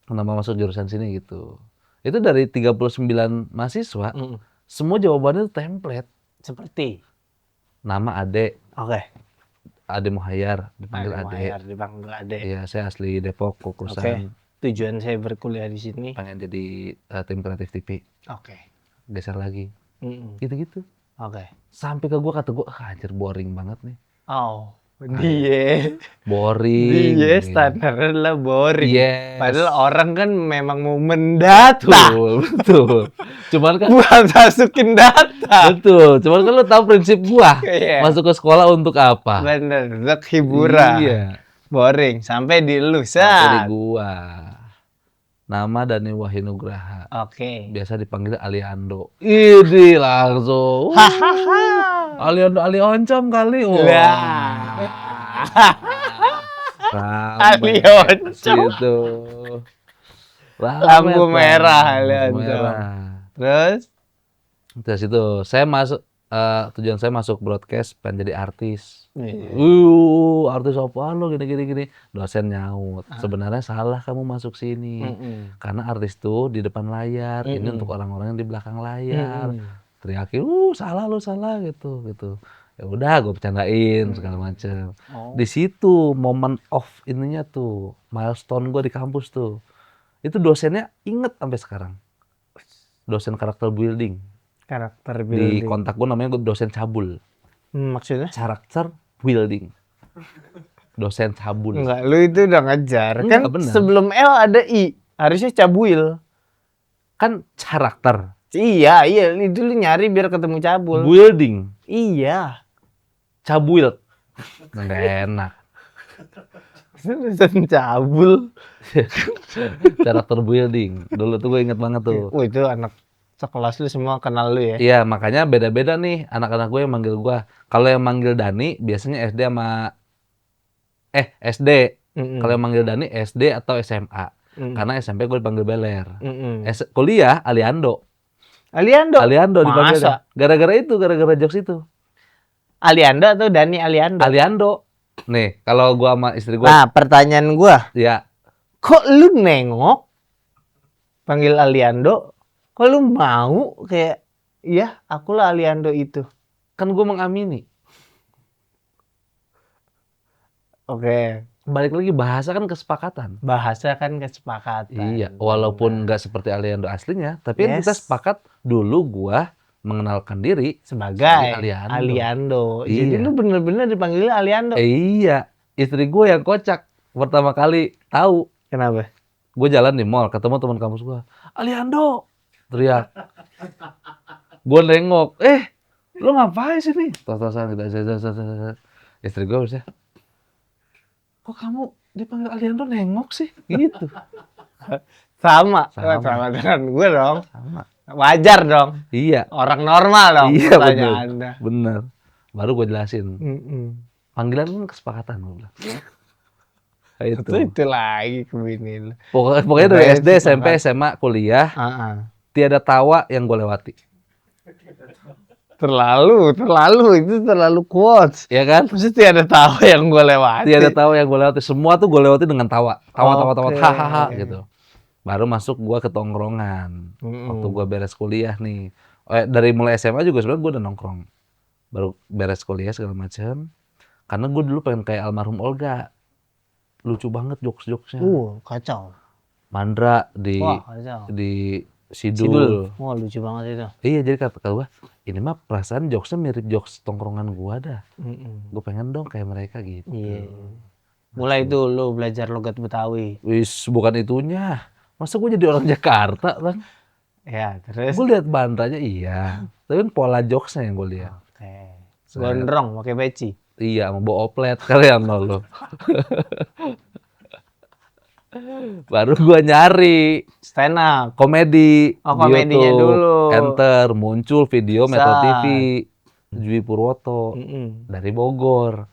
Kenapa masuk jurusan sini gitu. Itu dari 39 mahasiswa, semua jawabannya itu template. Seperti. Nama Ade, Oke. Ade Muhayyar, dipanggil Ade. Dipanggil Ade. Iya, saya asli Depok, Oke. Kukusan. Tujuan saya berkuliah di sini. Pengen jadi tim kreatif TV. Oke. Geser lagi. Gitu-gitu. Oke. Sampai ke gua kata gua, anjir boring banget nih. Oh. Dia. Boring. Dia gitu. standarnya adalah boring. Yes. Padahal orang kan memang mau mendata. Betul. Cuman kan Bukan masukin data. betul. Cuman kan lo tahu prinsip gua. Iya. Masuk ke sekolah untuk apa? Bener, untuk hiburan. Iya. Boring. Sampai di lu, Sampai di gua. Nama Dani Wahinugraha. Oke. Biasa dipanggil Aliando. Ini langsung. Hahaha. Aliando Ali Oncom kali. Wah. Lah. Alionco. Gitu. Lampu merah, Lampu Alionco. merah. Terus? Terus itu saya masuk tujuan saya masuk broadcast pengen jadi artis. Iya. Artis apa lo gini. Dosen nyaut. Sebenarnya salah kamu masuk sini. Karena artis tuh di depan layar, ini untuk orang-orang yang di belakang layar. Teriakin, salah lo salah gitu. Ya udah, gue bercandain segala macem. Di situ momen off ininya tuh, milestone gue di kampus tuh. Itu dosennya inget sampai sekarang. Dosen karakter building. Karakter Di building. kontak gue namanya dosen cabul. Maksudnya? Karakter building. Dosen cabul. Enggak, lu itu udah ngejar. Enggak, Kan bener. sebelum L ada I. Harusnya cabuil. Kan karakter. Iya, itu lu nyari biar ketemu cabul. Building. Iya. Cabuil. Nggak enak. Tulisan cabul. Karakter building. Dulu tuh gue inget banget tuh. Oh, itu anak sekelas lu semua kenal lu ya? Iya, makanya beda-beda nih anak-anak gue yang manggil gue. Kalau yang manggil Dani biasanya SD sama SD. Kalau yang manggil Dani SD atau SMA. Karena SMP gue dipanggil Beler. Kuliah Aliando. Aliando dipanggil. Masa? Gara-gara jokes itu. Aliando atau Dani Aliando? Aliando. Nih, kalau gua sama istri gua. Nah, pertanyaan gua. Ya, Kok lu nengok panggil Aliando? Kok lu mau kayak iya, akulah Aliando itu. kan gua mengamini. Oke. Balik lagi bahasa kan kesepakatan. Bahasa kan kesepakatan. Iya, walaupun nggak seperti Aliando aslinya, tapi kan kita sepakat dulu gua mengenalkan diri sebagai Aliando. Aliando. Jadi Iya. lu bener-bener dipanggil Aliando. Iya, istri gua yang kocak pertama kali tahu. Kenapa? Gue jalan di mall, ketemu teman kampus gua. Aliando, teriak. Gue nengok, lu ngapain sini? Tos-tosan gitu. Istri gue harusnya, kok kamu dipanggil Aliando nengok sih? Gitu. Sama dengan gue dong. Sama. Wajar dong. Iya. Orang normal dong. Iya, pertanyaannya. bener. Baru gue jelasin. Mm-mm. Panggilan kan kesepakatan gue bilang. Itu lagi kebini lu. Pokoknya dari SD, SMP, SMA, kuliah, tiada tawa yang gue lewati. Terlalu quotes. Iya kan? Mesti ada tahu yang gue lewati. Tiada tawa yang gue lewati. Semua tuh gue lewati dengan tawa. Tawa, Oke. hahaha gitu. Baru masuk gue ke tongkrongan. Waktu gue beres kuliah nih. Dari mulai SMA juga sebenarnya gue udah nongkrong. Baru beres kuliah segala macam. Karena gue dulu pengen kayak almarhum Olga. Lucu banget jokes-jokesnya. Kacau. Mandra di Kacau. di Sidul. Wah, lucu banget itu. Iya, jadi kata gue, ini mah perasaan jokesnya mirip jokes tongkrongan gue dah. Gue pengen dong kayak mereka gitu. Iya. Mulai itu lu belajar logat Betawi. Wis, bukan itunya. Masa gue jadi orang Jakarta, Bang? Ya, terus. Gue lihat bandranya iya. Tapi kan pola jokesnya yang gue lihat. Oke. Gondrong, pakai peci. Iya, mau bawa oplet kalian lo. Baru gue nyari Stand up. komedi. Oh, komedinya YouTube. dulu. Enter, muncul video Metro Set. TV. Jui Purwoto. Dari Bogor.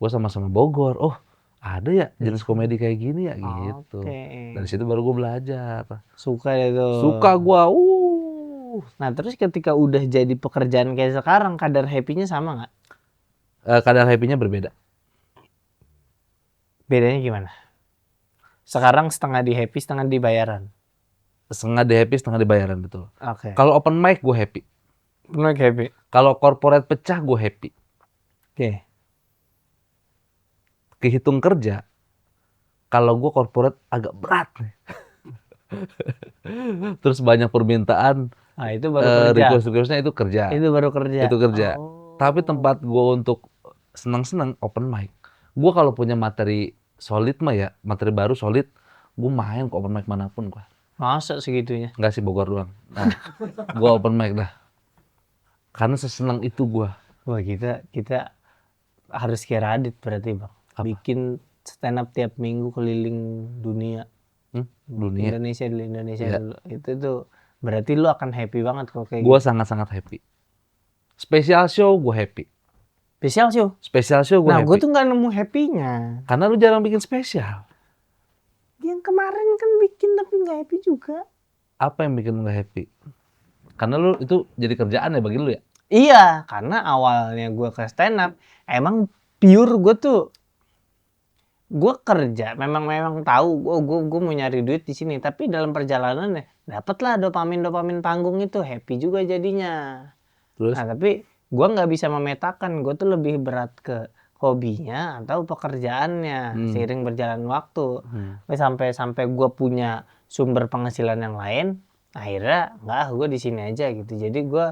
Gue sama-sama Bogor. Oh, ada ya jenis komedi kayak gini ya gitu. Oke. Dari situ baru gue belajar. Suka itu. Suka gue. Nah, terus ketika udah jadi pekerjaan kayak sekarang, kadar happy-nya sama nggak? Kadar happy-nya berbeda. Bedanya gimana? Sekarang setengah di happy, setengah di bayaran. Setengah di happy, setengah di bayaran, betul. Oke. Kalau open mic gue happy. Benar happy. Kalau corporate pecah gue happy. Oke. Kehitung kerja, kalau gue corporate agak berat nih. Terus banyak permintaan, Nah, itu baru kerja. request-requestnya itu kerja. Itu baru kerja. Itu kerja. Oh. Tapi tempat gue untuk senang-senang open mic. Gue kalau punya materi solid mah ya, materi baru solid, gue main ke open mic manapun gue. Masa segitunya? Enggak sih, Bogor doang. Nah, gue open mic dah. Karena sesenang itu gue. Wah, kita harus kayak Radit berarti, Bang. Apa? Bikin stand up tiap minggu keliling dunia. Dunia. Indonesia Iya. dulu. Itu tuh berarti lu akan happy banget kalau kayak Gue sangat-sangat happy. Special show gue happy. Spesial show. Spesial show gue Nah, happy. gue tuh nggak nemu happy-nya. Karena lu jarang bikin spesial. Yang kemarin kan bikin tapi nggak happy juga. Apa yang bikin lu nggak happy? Karena lu itu jadi kerjaan ya bagi lu ya? Iya, karena awalnya gue ke stand up, emang pure gue kerja, memang tahu gue mau nyari duit di sini, tapi dalam perjalanan ya dapatlah dopamin panggung itu, happy juga jadinya. Terus? Nah, tapi gue nggak bisa memetakan, gue tuh lebih berat ke hobinya atau pekerjaannya seiring berjalan waktu. Sampai gue punya sumber penghasilan yang lain, akhirnya gue di sini aja gitu. Jadi gue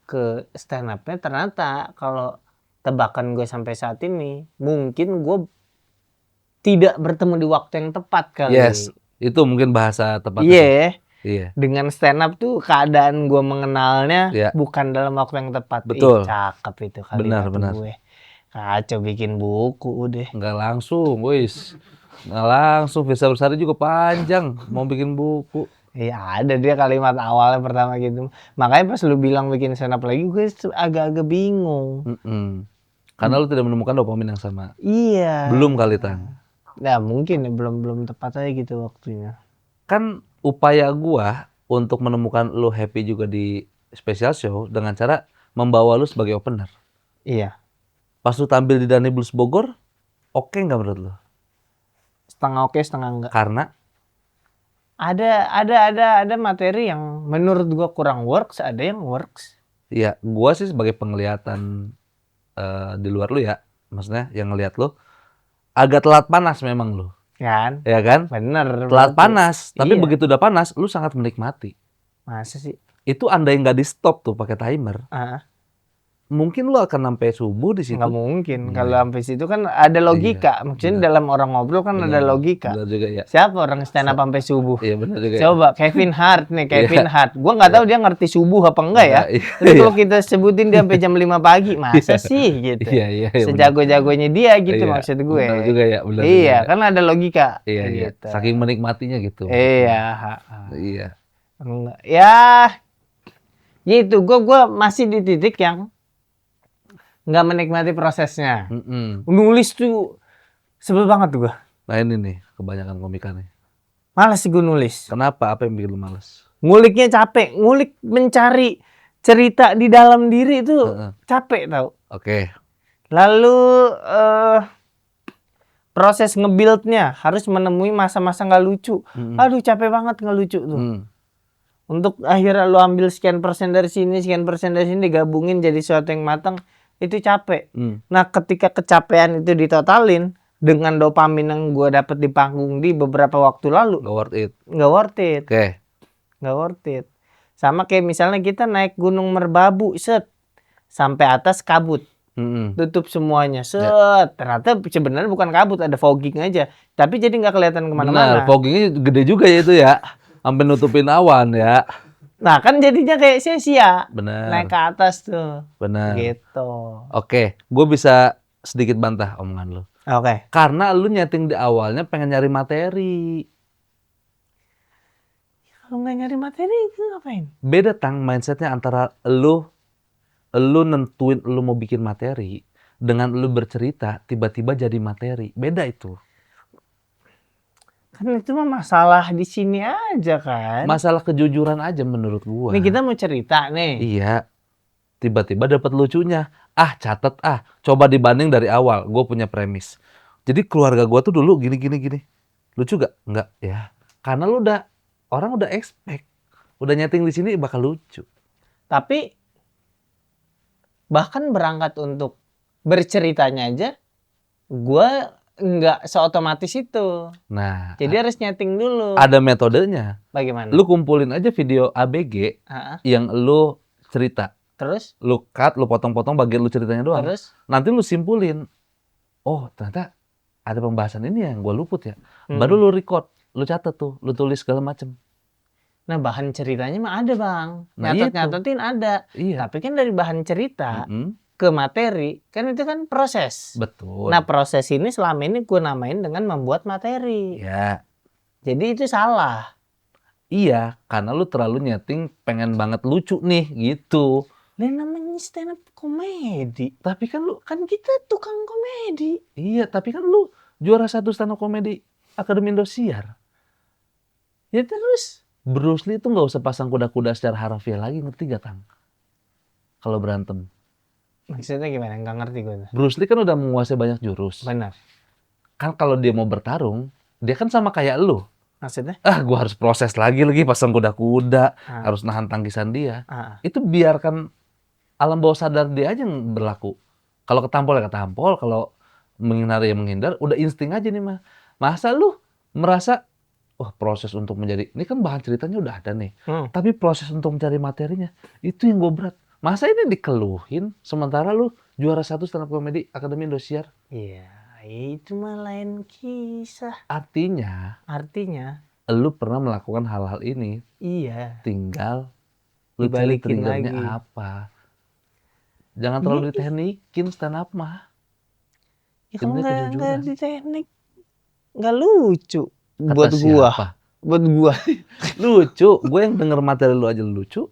ke stand up-nya ternyata kalau tebakan gue sampai saat ini, mungkin gue tidak bertemu di waktu yang tepat kali. Yes, itu mungkin bahasa tepatnya. Iya. Iya. Dengan stand up tuh keadaan gue mengenalnya Iya. bukan dalam waktu yang tepat. Betul. Cakep itu kalimat Benar. gue. Kacau bikin buku udah. Nggak langsung, guys. Nggak langsung, Firsa Bersari juga panjang mau bikin buku. Iya, ada dia kalimat awalnya pertama gitu. Makanya pas lu bilang bikin stand up lagi, gue agak-agak bingung. Karena lu tidak menemukan dopamin yang sama. Iya. Belum kali, Tang. Nah, mungkin ya, belum tepat aja gitu waktunya. Kan upaya gua untuk menemukan lu happy juga di special show dengan cara membawa lu sebagai opener. Iya. Pas lu tampil di Dani Blues Bogor, oke nggak menurut lu? Setengah oke, setengah enggak. Karena Ada materi yang menurut gua kurang works, ada yang works. ya gua sih sebagai penglihatan di luar lu ya, maksudnya yang ngelihat lu agak telat panas memang lu. Kan? Ya kan? Bener. Telat betul. panas, tapi Iya. begitu udah panas lu sangat menikmati. Masa sih? Itu andai nggak di stop tuh pakai timer, Ah, mungkin lu akan sampai subuh di situ. nggak mungkin. Iya. Kalau sampai situ kan ada logika. Maksudnya benar. dalam orang ngobrol kan ada logika. Benar juga ya. Siapa orang stand up sampai subuh? Iya benar juga. Coba Kevin Hart nih, Kevin Iya. Hart. Gua nggak tahu dia ngerti subuh apa enggak ya. Iya, Tapi kalau kita sebutin dia sampai jam 5 pagi, masa sih gitu. Iya. Sejago-jagonya dia gitu Iya, maksud gue. benar juga ya, benar Iya, juga ya. kan ada logika. Iya. Gitu. Saking menikmatinya gitu. Iya. Iya. Enggak. Ya, gitu. Gue masih di titik yang nggak menikmati prosesnya. Nulis tuh sebel banget gue. Nah ini nih kebanyakan komikan nih. Malas sih gue nulis. Kenapa? Apa yang bikin lu males? Nguliknya capek. Ngulik mencari cerita di dalam diri itu capek tau. Oke. Lalu proses nge-build-nya harus menemui masa-masa nggak lucu. Aduh capek banget nggak lucu tuh. Untuk akhirnya lu ambil sekian persen dari sini digabungin jadi sesuatu yang matang, itu capek. Nah ketika kecapean itu ditotalin dengan dopamin yang gue dapet di panggung di beberapa waktu lalu, Gak worth it. nggak worth it. Oke. Nggak worth it. Sama kayak misalnya kita naik Gunung Merbabu, sampai atas kabut, tutup semuanya, ternyata sebenarnya bukan kabut, ada fogging aja, tapi jadi nggak kelihatan kemana-mana. Benar, foggingnya gede juga ya itu ya, sampai nutupin awan ya. Nah kan jadinya kayak sia-sia. Benar. Naik ke atas tuh. Benar. Gitu. Oke, gue bisa sedikit bantah omongan lu. Oke. Karena lu nyeting di awalnya pengen nyari materi. Kalau nggak nyari materi itu ngapain? Beda Tang mindsetnya antara lu nentuin lu mau bikin materi dengan lu bercerita tiba-tiba jadi materi. Beda itu. Kan itu mah masalah di sini aja kan. Masalah kejujuran aja menurut gua. Nih kita mau cerita nih. Iya. Tiba-tiba dapat lucunya. Catet coba dibanding dari awal. Gue punya premis. Jadi keluarga gua tuh dulu gini. Lucu gak? Enggak ya. Karena lu orang udah expect. Udah nyeting di sini bakal lucu. Tapi bahkan berangkat untuk berceritanya aja, gua nggak seotomatis itu. Nah. Jadi harus nyeting dulu. Ada metodenya. Bagaimana? Lu kumpulin aja video ABG yang lu cerita. Terus? Lu cut, lu potong-potong bagian lu ceritanya doang. Terus? Nanti lu simpulin. Oh ternyata ada pembahasan ini yang gue luput ya. Baru lu record, lu catat tuh, lu tulis segala macem. Nah bahan ceritanya mah ada bang. Nah, Nyatet-nyatetin ada. Iya. Tapi kan dari bahan cerita ke materi, kan itu kan proses. Betul. Nah proses ini selama ini gue namain dengan membuat materi. Ya. Jadi itu salah. Iya, karena lu terlalu nyeting pengen banget lucu nih gitu. Nah namanya stand up komedi. Tapi kan lu, Kan kita tukang komedi. iya, tapi kan lu juara 1 stand up comedy Akademi Indosiar. Ya terus. Bruce Lee itu nggak usah pasang kuda-kuda secara harfiah lagi, ngerti gak, Tang? Kalau berantem. Maksudnya gimana? Nggak ngerti gue. Bruce Lee kan udah menguasai banyak jurus. Benar. Kan kalau dia mau bertarung, dia kan sama kayak lu. Maksudnya? Gua harus proses lagi pasang kuda-kuda, Ah. harus nahan tangkisan dia. Ah. Itu biarkan alam bawah sadar dia aja yang berlaku. Kalau ketampol ya ketampol, kalau menghindar ya menghindar, udah insting aja nih mah. Masa lu merasa, wah proses untuk menjadi, ini kan bahan ceritanya udah ada nih. Tapi proses untuk mencari materinya, itu yang gue berat. Masa ini dikeluhin, sementara lu juara 1 stand up comedy Akademi Indosiar? Iya, itu mah lain kisah. Artinya, lu pernah melakukan hal-hal ini, Iya. tinggal lu cari Dibalikin triggernya lagi. apa. Jangan terlalu diteknikin stand up mah. Ya kalau Intinya nggak kejujuran. di teknik nggak lucu. Kata Buat gua. siapa? Buat gua. Lucu. Gue yang denger materi lu aja lucu.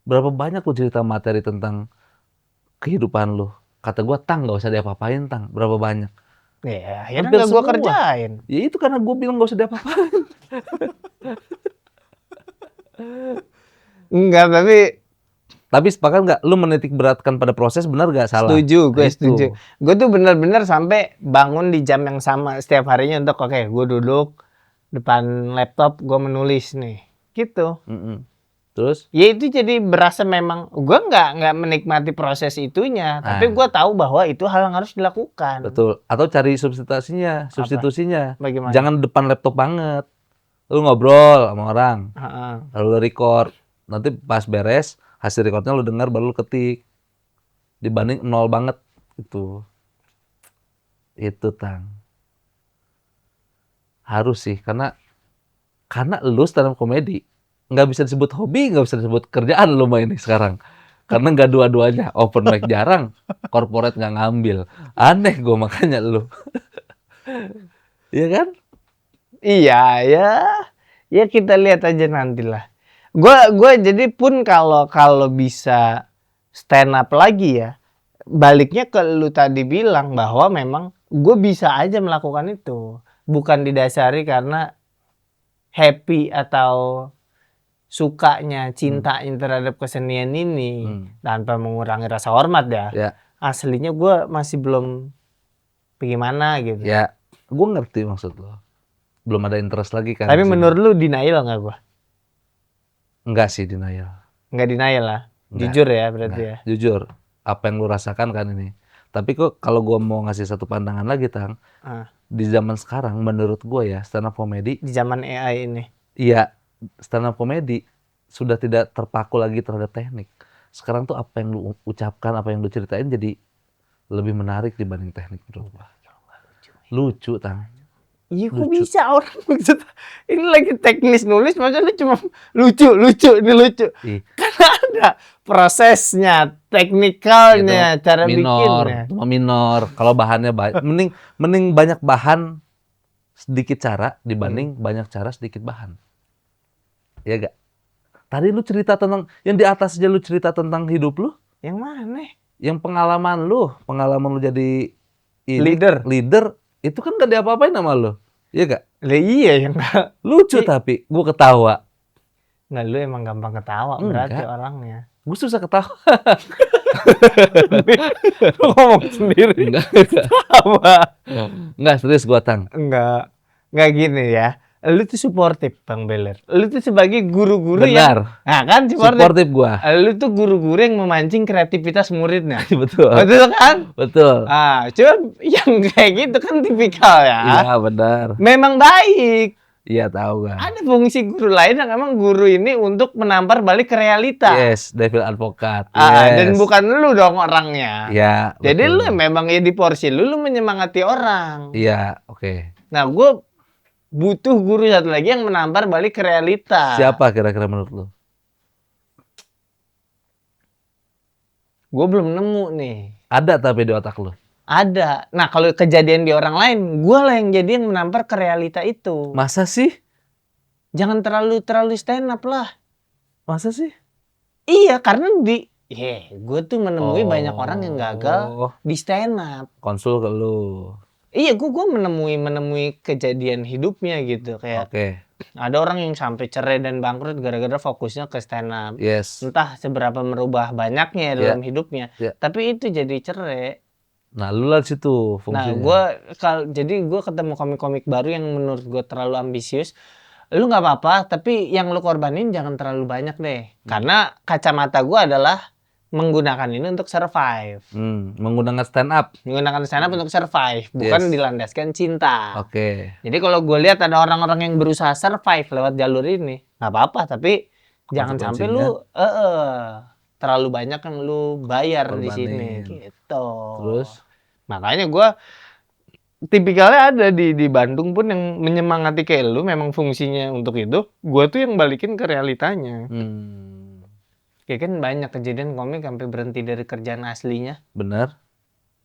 Berapa banyak lu cerita materi tentang kehidupan lu. Kata gua, Tang, gak usah diapa-apain, Tang. Berapa banyak? Ya, akhirnya Hampir nggak gua semua. kerjain. Ya itu karena gue bilang gak usah diapa-apain. Enggak, Tapi sepakat nggak? Lu menitik beratkan pada proses, benar gak? Salah? setuju, gue Nah, itu. setuju. Gue tuh bener-bener sampai bangun di jam yang sama setiap harinya untuk oke, gue duduk depan laptop, gue menulis nih, gitu. Mm-mm. Terus? Ya itu jadi berasa memang gue nggak menikmati proses itunya, tapi gue tahu bahwa itu hal yang harus dilakukan. Betul. Atau cari substitusinya. Bagaimana? Jangan depan laptop banget. Lu ngobrol sama orang, Heeh. lalu lu record. Nanti pas beres, hasil recordnya lu dengar baru lu ketik. Dibanding 0 banget itu. Itu, Tang. Harus sih, karena lu stand up comedy nggak bisa disebut hobi, nggak bisa disebut kerjaan lu mah ini sekarang. Karena nggak dua-duanya. Open mic jarang, corporate nggak ngambil. Aneh gue makanya lu. Iya kan? Iya, ya kita lihat aja nantilah. Gue jadi pun kalau bisa stand up lagi ya, baliknya ke lu tadi bilang bahwa memang gue bisa aja melakukan itu, bukan didasari karena happy atau sukanya, cintanya terhadap kesenian ini tanpa mengurangi rasa hormat ya. Ya. Aslinya gue masih belum bagaimana gitu. Ya, gue ngerti maksud lo. Belum ada interest lagi kan. Tapi di sini. menurut lu denial nggak gue? Enggak sih denial. Nggak denial lah. Enggak. Jujur ya berarti Enggak. ya. Jujur, apa yang lu rasakan kan ini. Tapi kok kalau gue mau ngasih satu pandangan lagi, Tang. Di zaman sekarang menurut gue ya, stand up comedy. Di zaman AI ini. Iya, stand up comedy sudah tidak terpaku lagi terhadap teknik. Sekarang tuh apa yang lu ucapkan, apa yang lu ceritain jadi lebih menarik dibanding teknik menurut gua. Lucu, Tang. Iya, kok Lucu. bisa orang maksud ini lagi teknis nulis, maksudnya cuma lucu, ini lucu. Ih. Karena ada prosesnya, teknikalnya, cara bikinnya. Cuma minor. Kalau bahannya mending banyak bahan sedikit cara dibanding banyak cara sedikit bahan. Iya gak? Tadi lu cerita tentang yang di atas aja, lu cerita tentang hidup lu, Yang mana? yang pengalaman lu jadi Leader. itu kan gak diapa-apain sama lu. Iya gak? Lah iya yang enggak. Lucu tapi gua ketawa. Nah, lu emang gampang ketawa Enggak. berarti orangnya. Gue susah ketawa. Lu ngomong sendiri. Enggak. Ketawa. Enggak, serius gua, Tang. Enggak gini ya. Lu tuh suportif, Bang Beler. Lu tuh sebagai guru-guru yang Benar. nah kan suportif. Suportif gua. Lu tuh guru-guru yang memancing kreativitas muridnya. Betul. Betul kan? Betul. Ah, cuma yang kayak gitu kan tipikal ya. Iya, benar. Memang baik. Iya, tahu gak? Ada fungsi guru lain yang emang guru ini untuk menampar balik ke realita. Yes, devil advocate. Ah, Yes. dan bukan lu dong orangnya. Ya, Jadi betul. lu memang ya di porsi lu menyemangati orang. Iya, oke. Nah, gue butuh guru satu lagi yang menampar balik ke realita. Siapa kira-kira menurut lu? Gue belum nemu nih. Ada tapi di otak lu. Ada. Nah, kalau kejadian di orang lain, gue lah yang jadi yang menampar ke realita itu. Masa sih? Jangan terlalu stand up lah. Masa sih? Iya, karena gue tuh menemui banyak orang yang gagal Oh, di stand up. konsul ke lu. Iya, gue menemui kejadian hidupnya gitu. Kayak Oke. ada orang yang sampai cerai dan bangkrut gara-gara fokusnya ke stand up. Yes. Entah seberapa merubah banyaknya dalam hidupnya, Ya. tapi itu jadi cerai. Nah, lu lah di situ Nah, fungsinya. jadi gue ketemu komik-komik baru yang menurut gue terlalu ambisius. Lu nggak apa-apa, tapi yang lu korbanin jangan terlalu banyak deh. Karena kacamata gue adalah menggunakan ini untuk survive. Menggunakan stand up. Menggunakan stand up untuk survive, bukan Yes. dilandaskan cinta. Oke. Jadi kalau gue lihat ada orang-orang yang berusaha survive lewat jalur ini, nggak apa-apa, tapi jangan sampai lu terlalu banyak yang lu bayar di sini Korbanin. gitu. Terus? Makanya gue tipikalnya ada di Bandung pun yang menyemangati kayak lu, memang fungsinya untuk itu, gue tuh yang balikin ke realitanya. Kayak kan banyak kejadian komik sampai berhenti dari kerjaan aslinya. Bener.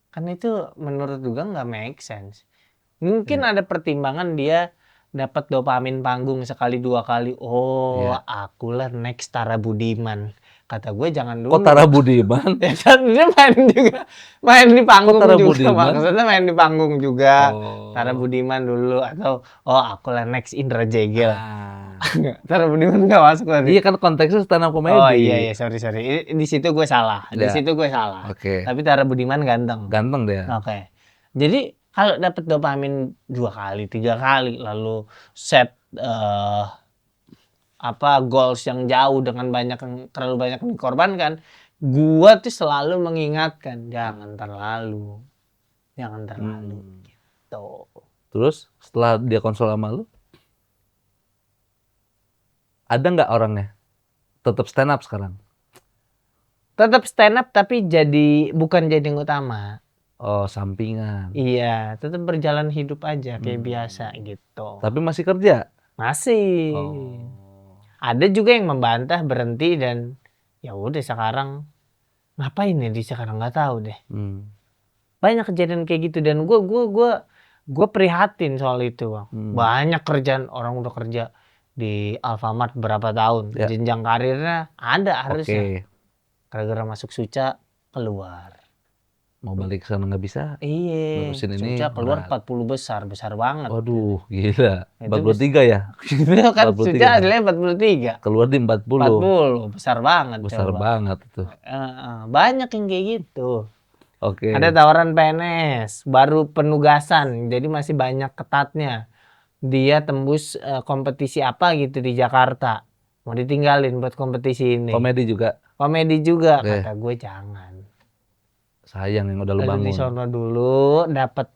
Kan itu menurut juga nggak make sense. Mungkin ada pertimbangan dia dapat dopamin panggung sekali dua kali. Oh, Iya. akulah next Tara Budiman. Kata gue jangan dulu. Kok Tara Budiman? Ya kan dia main di panggung Tara juga. Budiman? Maksudnya main di panggung juga. Oh. Tara Budiman dulu, atau akulah next Indra Jegel. Ah. Tara Budiman nggak masuk tadi. Iya kan konteksnya stand up comedy. Oh iya, sorry. Di situ gue salah. Ya. Oke. Tapi Tara Budiman ganteng. Ganteng dia. Oke. Jadi kalau dapat dopamin 2 kali, 3 kali, lalu set goals yang jauh dengan terlalu banyak yang dikorbankan, gua tuh selalu mengingatkan jangan terlalu. Gitu. Terus setelah dia konsul sama lu, ada nggak orangnya tetap stand up sekarang? Tetap stand up tapi bukan jadi yang utama. Oh, sampingan. Iya, tetap berjalan hidup aja kayak biasa gitu. Tapi masih kerja? Masih. Oh. Ada juga yang membantah, berhenti, dan ya udah sekarang ngapain ya di sekarang, nggak tahu deh. Banyak kejadian kayak gitu dan gue prihatin soal itu, Bang. Banyak kerjaan orang udah kerja di Alfamart berapa tahun, jenjang karirnya ada harusnya. Gara-gara masuk Suca keluar. Mau balik ke sana nggak bisa? Iya. Ngurusin ini Suca keluar berat. 40 besar banget. Waduh, gila. Itu 43 ya? Itu kan 43. Suca aslinya 43. Keluar di 40. 40, besar banget. Besar coba. banget itu. Banyak yang kayak gitu. Oke. Ada tawaran PNS, baru penugasan, jadi masih banyak ketatnya. Dia tembus kompetisi apa gitu di Jakarta. Mau ditinggalin buat kompetisi ini. Komedi juga. Kata gue jangan. Sayang yang udah lu Lalu bangun. di sono dulu, dapat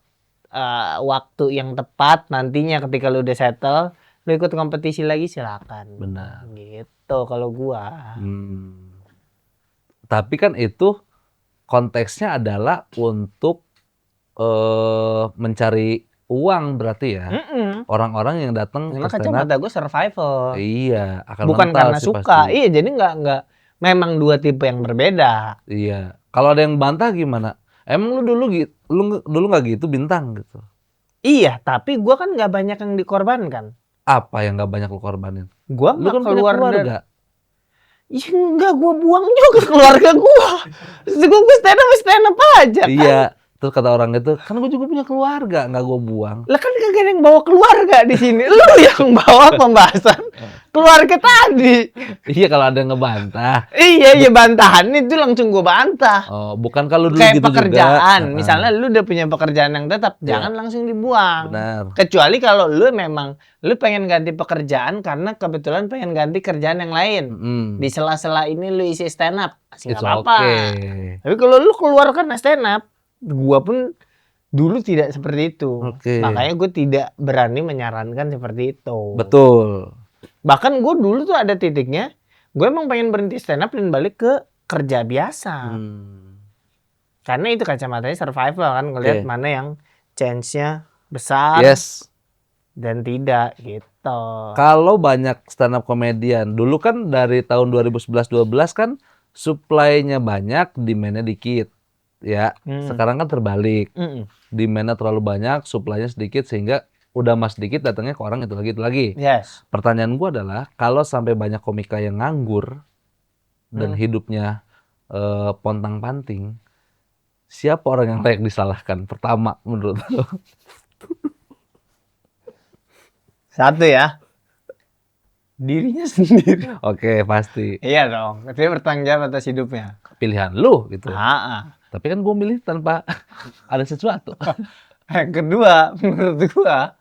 waktu yang tepat, nantinya ketika lu udah settle, lu ikut kompetisi lagi silakan. Benar. Gitu kalau gua. Tapi kan itu konteksnya adalah untuk mencari uang berarti ya. Orang-orang yang datang Karena ke stand up. kacamata gue survival. Iya, akan Bukan mental karena sih suka. pasti. Iya, jadi nggak memang dua tipe yang berbeda. Iya. Kalau ada yang bantah gimana? Emang lu dulu nggak gitu bintang gitu? Iya, tapi gue kan nggak banyak yang dikorbankan. Apa yang nggak banyak lu korbanin? Gue Lu kan punya keluar keluarga. Iya enggak, gue buang juga keluarga gue. Gue stand up aja kan. Iya. Terus kata orang itu, kan gue juga punya keluarga, nggak gue buang. Lah kan kagak ada yang bawa keluarga di sini. Lu yang bawa pembahasan keluarga tadi. Iya kalau ada yang ngebantah. Iya bantahan itu langsung gue bantah. Oh, bukan kalau dulu Kayak gitu pekerjaan, juga. misalnya lu udah punya pekerjaan yang tetap, jangan langsung dibuang. Benar. Kecuali kalau lu pengen ganti pekerjaan karena kebetulan pengen ganti kerjaan yang lain. Di sela-sela ini lu isi stand up, masih nggak apa-apa. Tapi kalau lu keluar karena stand up, gua pun dulu tidak seperti itu. Makanya gue tidak berani menyarankan seperti itu. Betul. Bahkan gue dulu tuh ada titiknya, gue emang pengen berhenti stand up dan balik ke kerja biasa. Karena itu kacamatanya survival kan, ngelihat mana yang chance-nya besar dan tidak gitu. Kalau banyak stand up komedian, dulu kan dari tahun 2011-12 kan supply-nya banyak, demand-nya dikit. Ya, sekarang kan terbalik. Demand-nya terlalu banyak, supply-nya sedikit, sehingga udah mas sedikit datangnya ke orang itu lagi. Pertanyaan gua adalah, kalau sampai banyak komika yang nganggur dan hidupnya pontang-panting, siapa orang yang layak disalahkan pertama menurut lo? Satu ya, dirinya sendiri. Oke, pasti. Iya dong, dia bertanggung jawab atas hidupnya. Pilihan lu gitu. Ah. Tapi kan gue milih tanpa ada sesuatu. Yang kedua, menurut gua,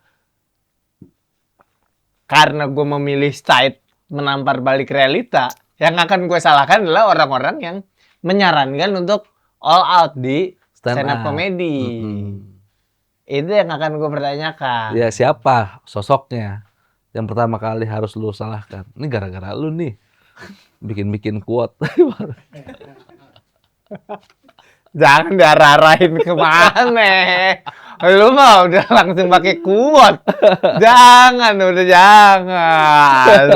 karena gua memilih side menampar balik realita, yang akan gue salahkan adalah orang-orang yang menyarankan untuk all out di stand up comedy. Itu yang akan gue pertanyakan. Ya siapa sosoknya yang pertama kali harus lu salahkan? Ini gara-gara lu nih bikin quote. Jangan diarah-arahin kemana. Lu mah udah langsung pakai quote. Jangan, udah jangan.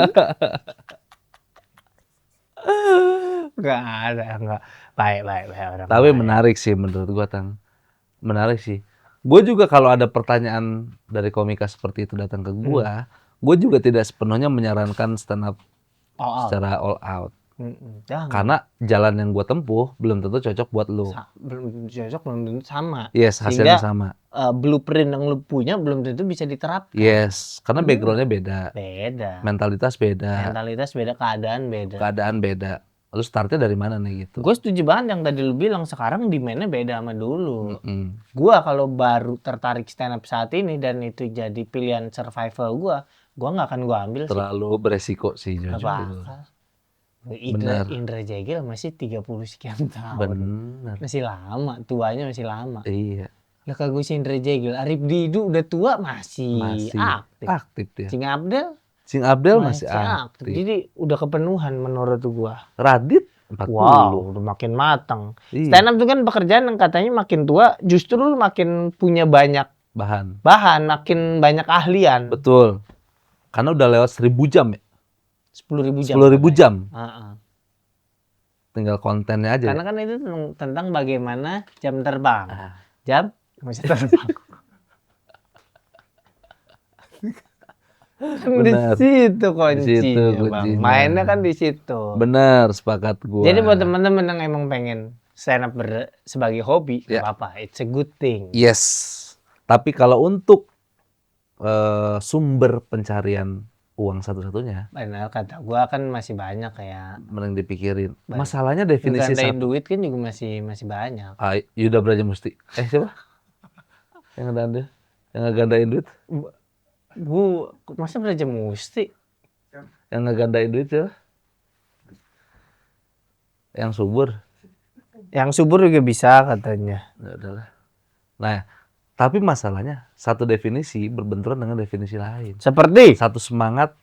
Enggak ada, enggak. Baik orang. Tapi baik. menarik sih menurut gua, Tang. Menarik sih. Gue juga kalau ada pertanyaan dari komika seperti itu datang ke gua, gue juga tidak sepenuhnya menyarankan stand up secara all out. Jangan. Karena jalan yang gua tempuh belum tentu cocok buat lu. Belum cocok, belum tentu sama. Yes, hasilnya sama. Blueprint yang lu punya belum tentu bisa diterapkan. Yes, karena backgroundnya beda. Beda. Mentalitas beda. Mentalitas beda, Keadaan beda. Lalu startnya dari mana nih gitu? Gue setuju banget yang tadi lu bilang, sekarang demand-nya beda sama dulu. Mm-mm. Gua kalau baru tertarik stand up saat ini dan itu jadi pilihan survival gua nggak akan gua ambil Terlalu beresiko sih sih. jujur. Apa? Benar. Indra Jegel masih 30 sekian tahun. Bener. Masih lama, tuanya masih lama. Iya. Lah kagak si Indra Jegel, Arif Didu udah tua masih aktif. Aktif dia. Cing Abdel Masih aktif. Jadi udah kepenuhan menurut gua. Radit 40. Wow, udah makin matang. Iya. Stand up itu kan pekerjaan yang katanya makin tua justru lu makin punya banyak Bahan. makin banyak ahlian. Betul. Karena udah lewat 1000 jam ya. 10.000 jam. 10.000 jam. Tinggal kontennya aja. Karena kan itu tentang bagaimana jam terbang. Ah. Jam bisa terbang. Benar. Di situ kuncinya, Di situ Bang. kuncinya. Mainnya kan di situ. Bener, sepakat gua. Jadi buat teman-teman yang emang pengen stand up sebagai hobi, Ya. nggak apa-apa. It's a good thing. Yes. Tapi kalau untuk sumber pencarian uang satu-satunya, Benar, kata gua kan masih banyak ya. mending dipikirin. Banyak. Masalahnya definisi Ngegandain satu. duit kan juga masih banyak. Yuda Brajamusti. Siapa? Yang ngegandain duit? Masa Brajamusti? Yang ngegandain duit siapa? Yang subur. Yang subur juga bisa katanya. Ya udahlah. Nah, tapi masalahnya satu definisi berbenturan dengan definisi lain. Seperti? Satu semangat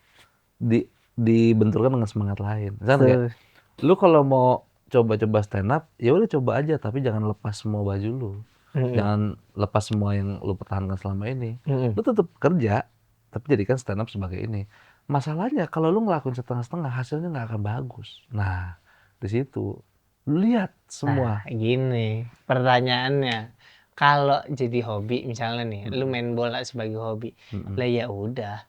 dibenturkan dengan semangat lain. Misalnya kayak, lu kalau mau coba-coba stand up, ya udah coba aja, tapi jangan lepas semua baju lu. Jangan lepas semua yang lu pertahankan selama ini. Lu tetap kerja, tapi jadikan stand up sebagai ini. Masalahnya kalau lu ngelakuin setengah-setengah, hasilnya nggak akan bagus. Nah, di situ lu lihat semua. Nah, gini pertanyaannya. Kalau jadi hobi misalnya nih, lu main bola sebagai hobi. Lah ya udah.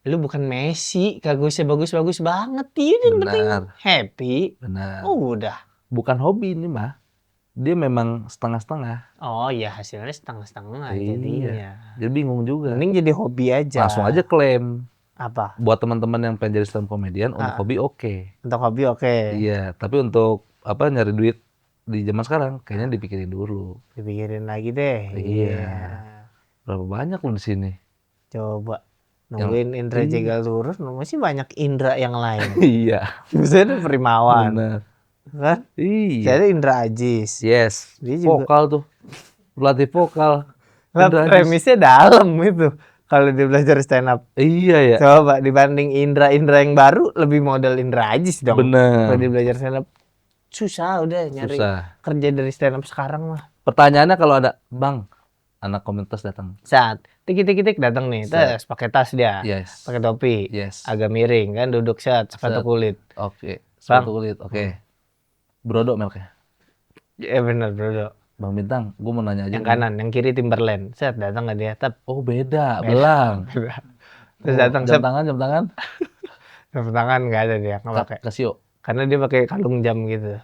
Lu bukan Messi, kagak usah bagus-bagus banget. Ini yang penting happy. Benar. Udah. Bukan hobi ini mah. Dia memang setengah-setengah. Oh iya, hasilnya setengah-setengah Iya. jadinya. Jadi bingung juga. Mending jadi hobi aja. Langsung aja klaim. Apa? Buat teman-teman yang pengen jadi stand up comedian, untuk hobi oke. Untuk hobi oke. Iya, tapi untuk nyari duit di zaman sekarang kayaknya dipikirin dulu. Dipikirin lagi deh. Iya. Berapa banyak lu di sini? Coba nungguin Indra Iya. Jegal lurus, masih banyak Indra yang lain. Iya. Misalnya Primawan, Benar. kan? Iya. Jadi Indra Ajis. Yes. Dia juga- Vokal tuh. Pelatih vokal. Lah, Indra Ajis. premisnya dalam itu. Kalau dia belajar stand up. Iya ya. Coba dibanding Indra yang baru, lebih model Indra Ajis dong. Bener. Kalau dia belajar stand up, susah udah nyari Susah. kerja dari stand up sekarang mah. Pertanyaannya kalau ada, Bang, anak komunitas datang. Saat tik datang nih, Set. pakai tas dia, Yes. pakai topi, Yes. agak miring kan, duduk sepatu Set. kulit. Oke. Sepatu kulit. Oke. Brodok mereknya. Ya benar bro. Bang Bintang, gue mau nanya aja. Yang kanan, yang kiri Timberland. Set datang nggak dia? Tep. Oh beda, belang. Terus Oh, datang jam set, tangan. tangan nggak ada dia, nggak pakai. Casio. Karena dia pakai kalung jam gitu.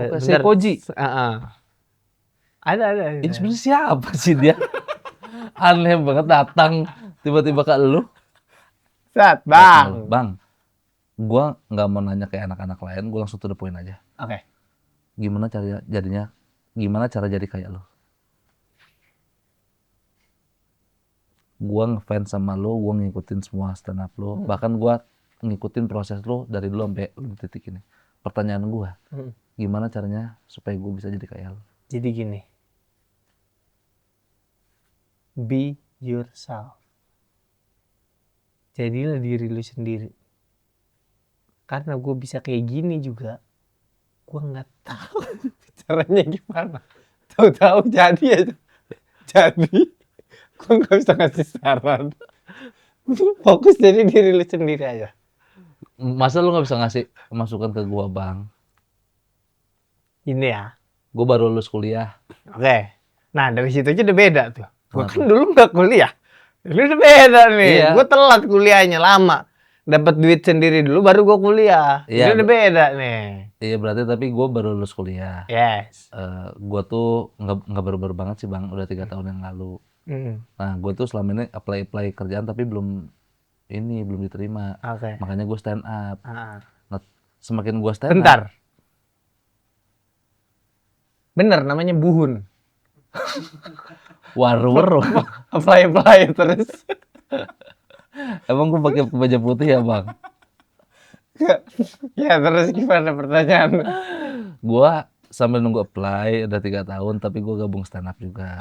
Bentar. Seikoji. Ada. Ini sebenarnya siapa sih dia? Aneh banget datang tiba-tiba ke lu. Sat, Bang. Bang, gua nggak mau nanya kayak anak-anak lain, gua langsung to the point aja. Oke. Gimana cara jadi kayak lo? Gua ngefans sama lo, gua ngikutin semua stand up lo, bahkan gua ngikutin proses lo dari dulu sampai lo di titik ini. Pertanyaan gua, gimana caranya supaya gua bisa jadi kayak lo? Jadi gini. Be yourself. Jadilah diri lu sendiri. Karena gue bisa kayak gini juga, gue nggak tahu caranya gimana. Tahu-tahu jadi aja. Jadi, gue nggak bisa ngasih saran. Fokus jadi diri lu sendiri aja. Masa lu nggak bisa ngasih masukan ke gua, Bang? Ini ya. Gua baru lulus kuliah. Oke. Nah, dari situ aja udah beda tuh. Gue kan dulu nggak kuliah. Lu udah beda nih. Iya. Gue telat kuliahnya lama. Dapat duit sendiri dulu baru gue kuliah. Iya, Itu udah beda nih. Iya berarti tapi gua baru lulus kuliah. Yes. Gua tuh nggak baru-baru banget sih, Bang. Udah 3 tahun yang lalu. Nah, gue tuh selama ini apply kerjaan tapi belum diterima. Oke. Makanya gue stand up. Ah. Nah, semakin gue stand up. Bentar. Bener namanya buhun. Waru. Apply terus. Emang gue pakai kemeja putih ya, Bang? Ya terus gimana pertanyaan? Gue sambil nunggu apply udah 3 tahun tapi gue gabung stand up juga.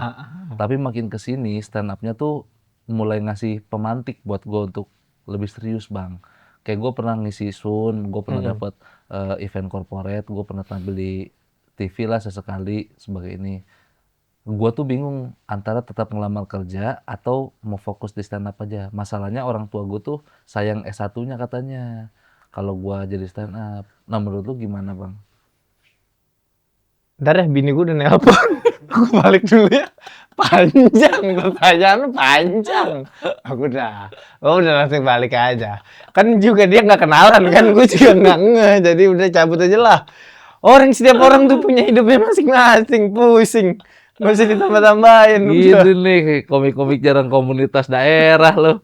Tapi makin kesini stand upnya tuh mulai ngasih pemantik buat gue untuk lebih serius, Bang. Kayak gue pernah ngisi Sun, gue pernah dapat event corporate, gue pernah tampil di TV lah sesekali sebagai ini. Gue tuh bingung antara tetap ngelamar kerja atau mau fokus di stand up aja. Masalahnya orang tua gue tuh sayang S1-nya katanya kalau gue jadi stand up. Nah menurut lu gimana, Bang? Ntar ya bini gue udah nelpon. Gue balik dulu ya. Panjang pertanyaan panjang. Aku udah langsung balik aja. Kan juga dia nggak kenalan kan, gue juga nggak ngeh. Jadi udah cabut aja lah. Setiap orang tuh punya hidupnya masing-masing, pusing. Nggak usah ditambah-tambahin. Gitu nih komik-komik jarang komunitas daerah loh.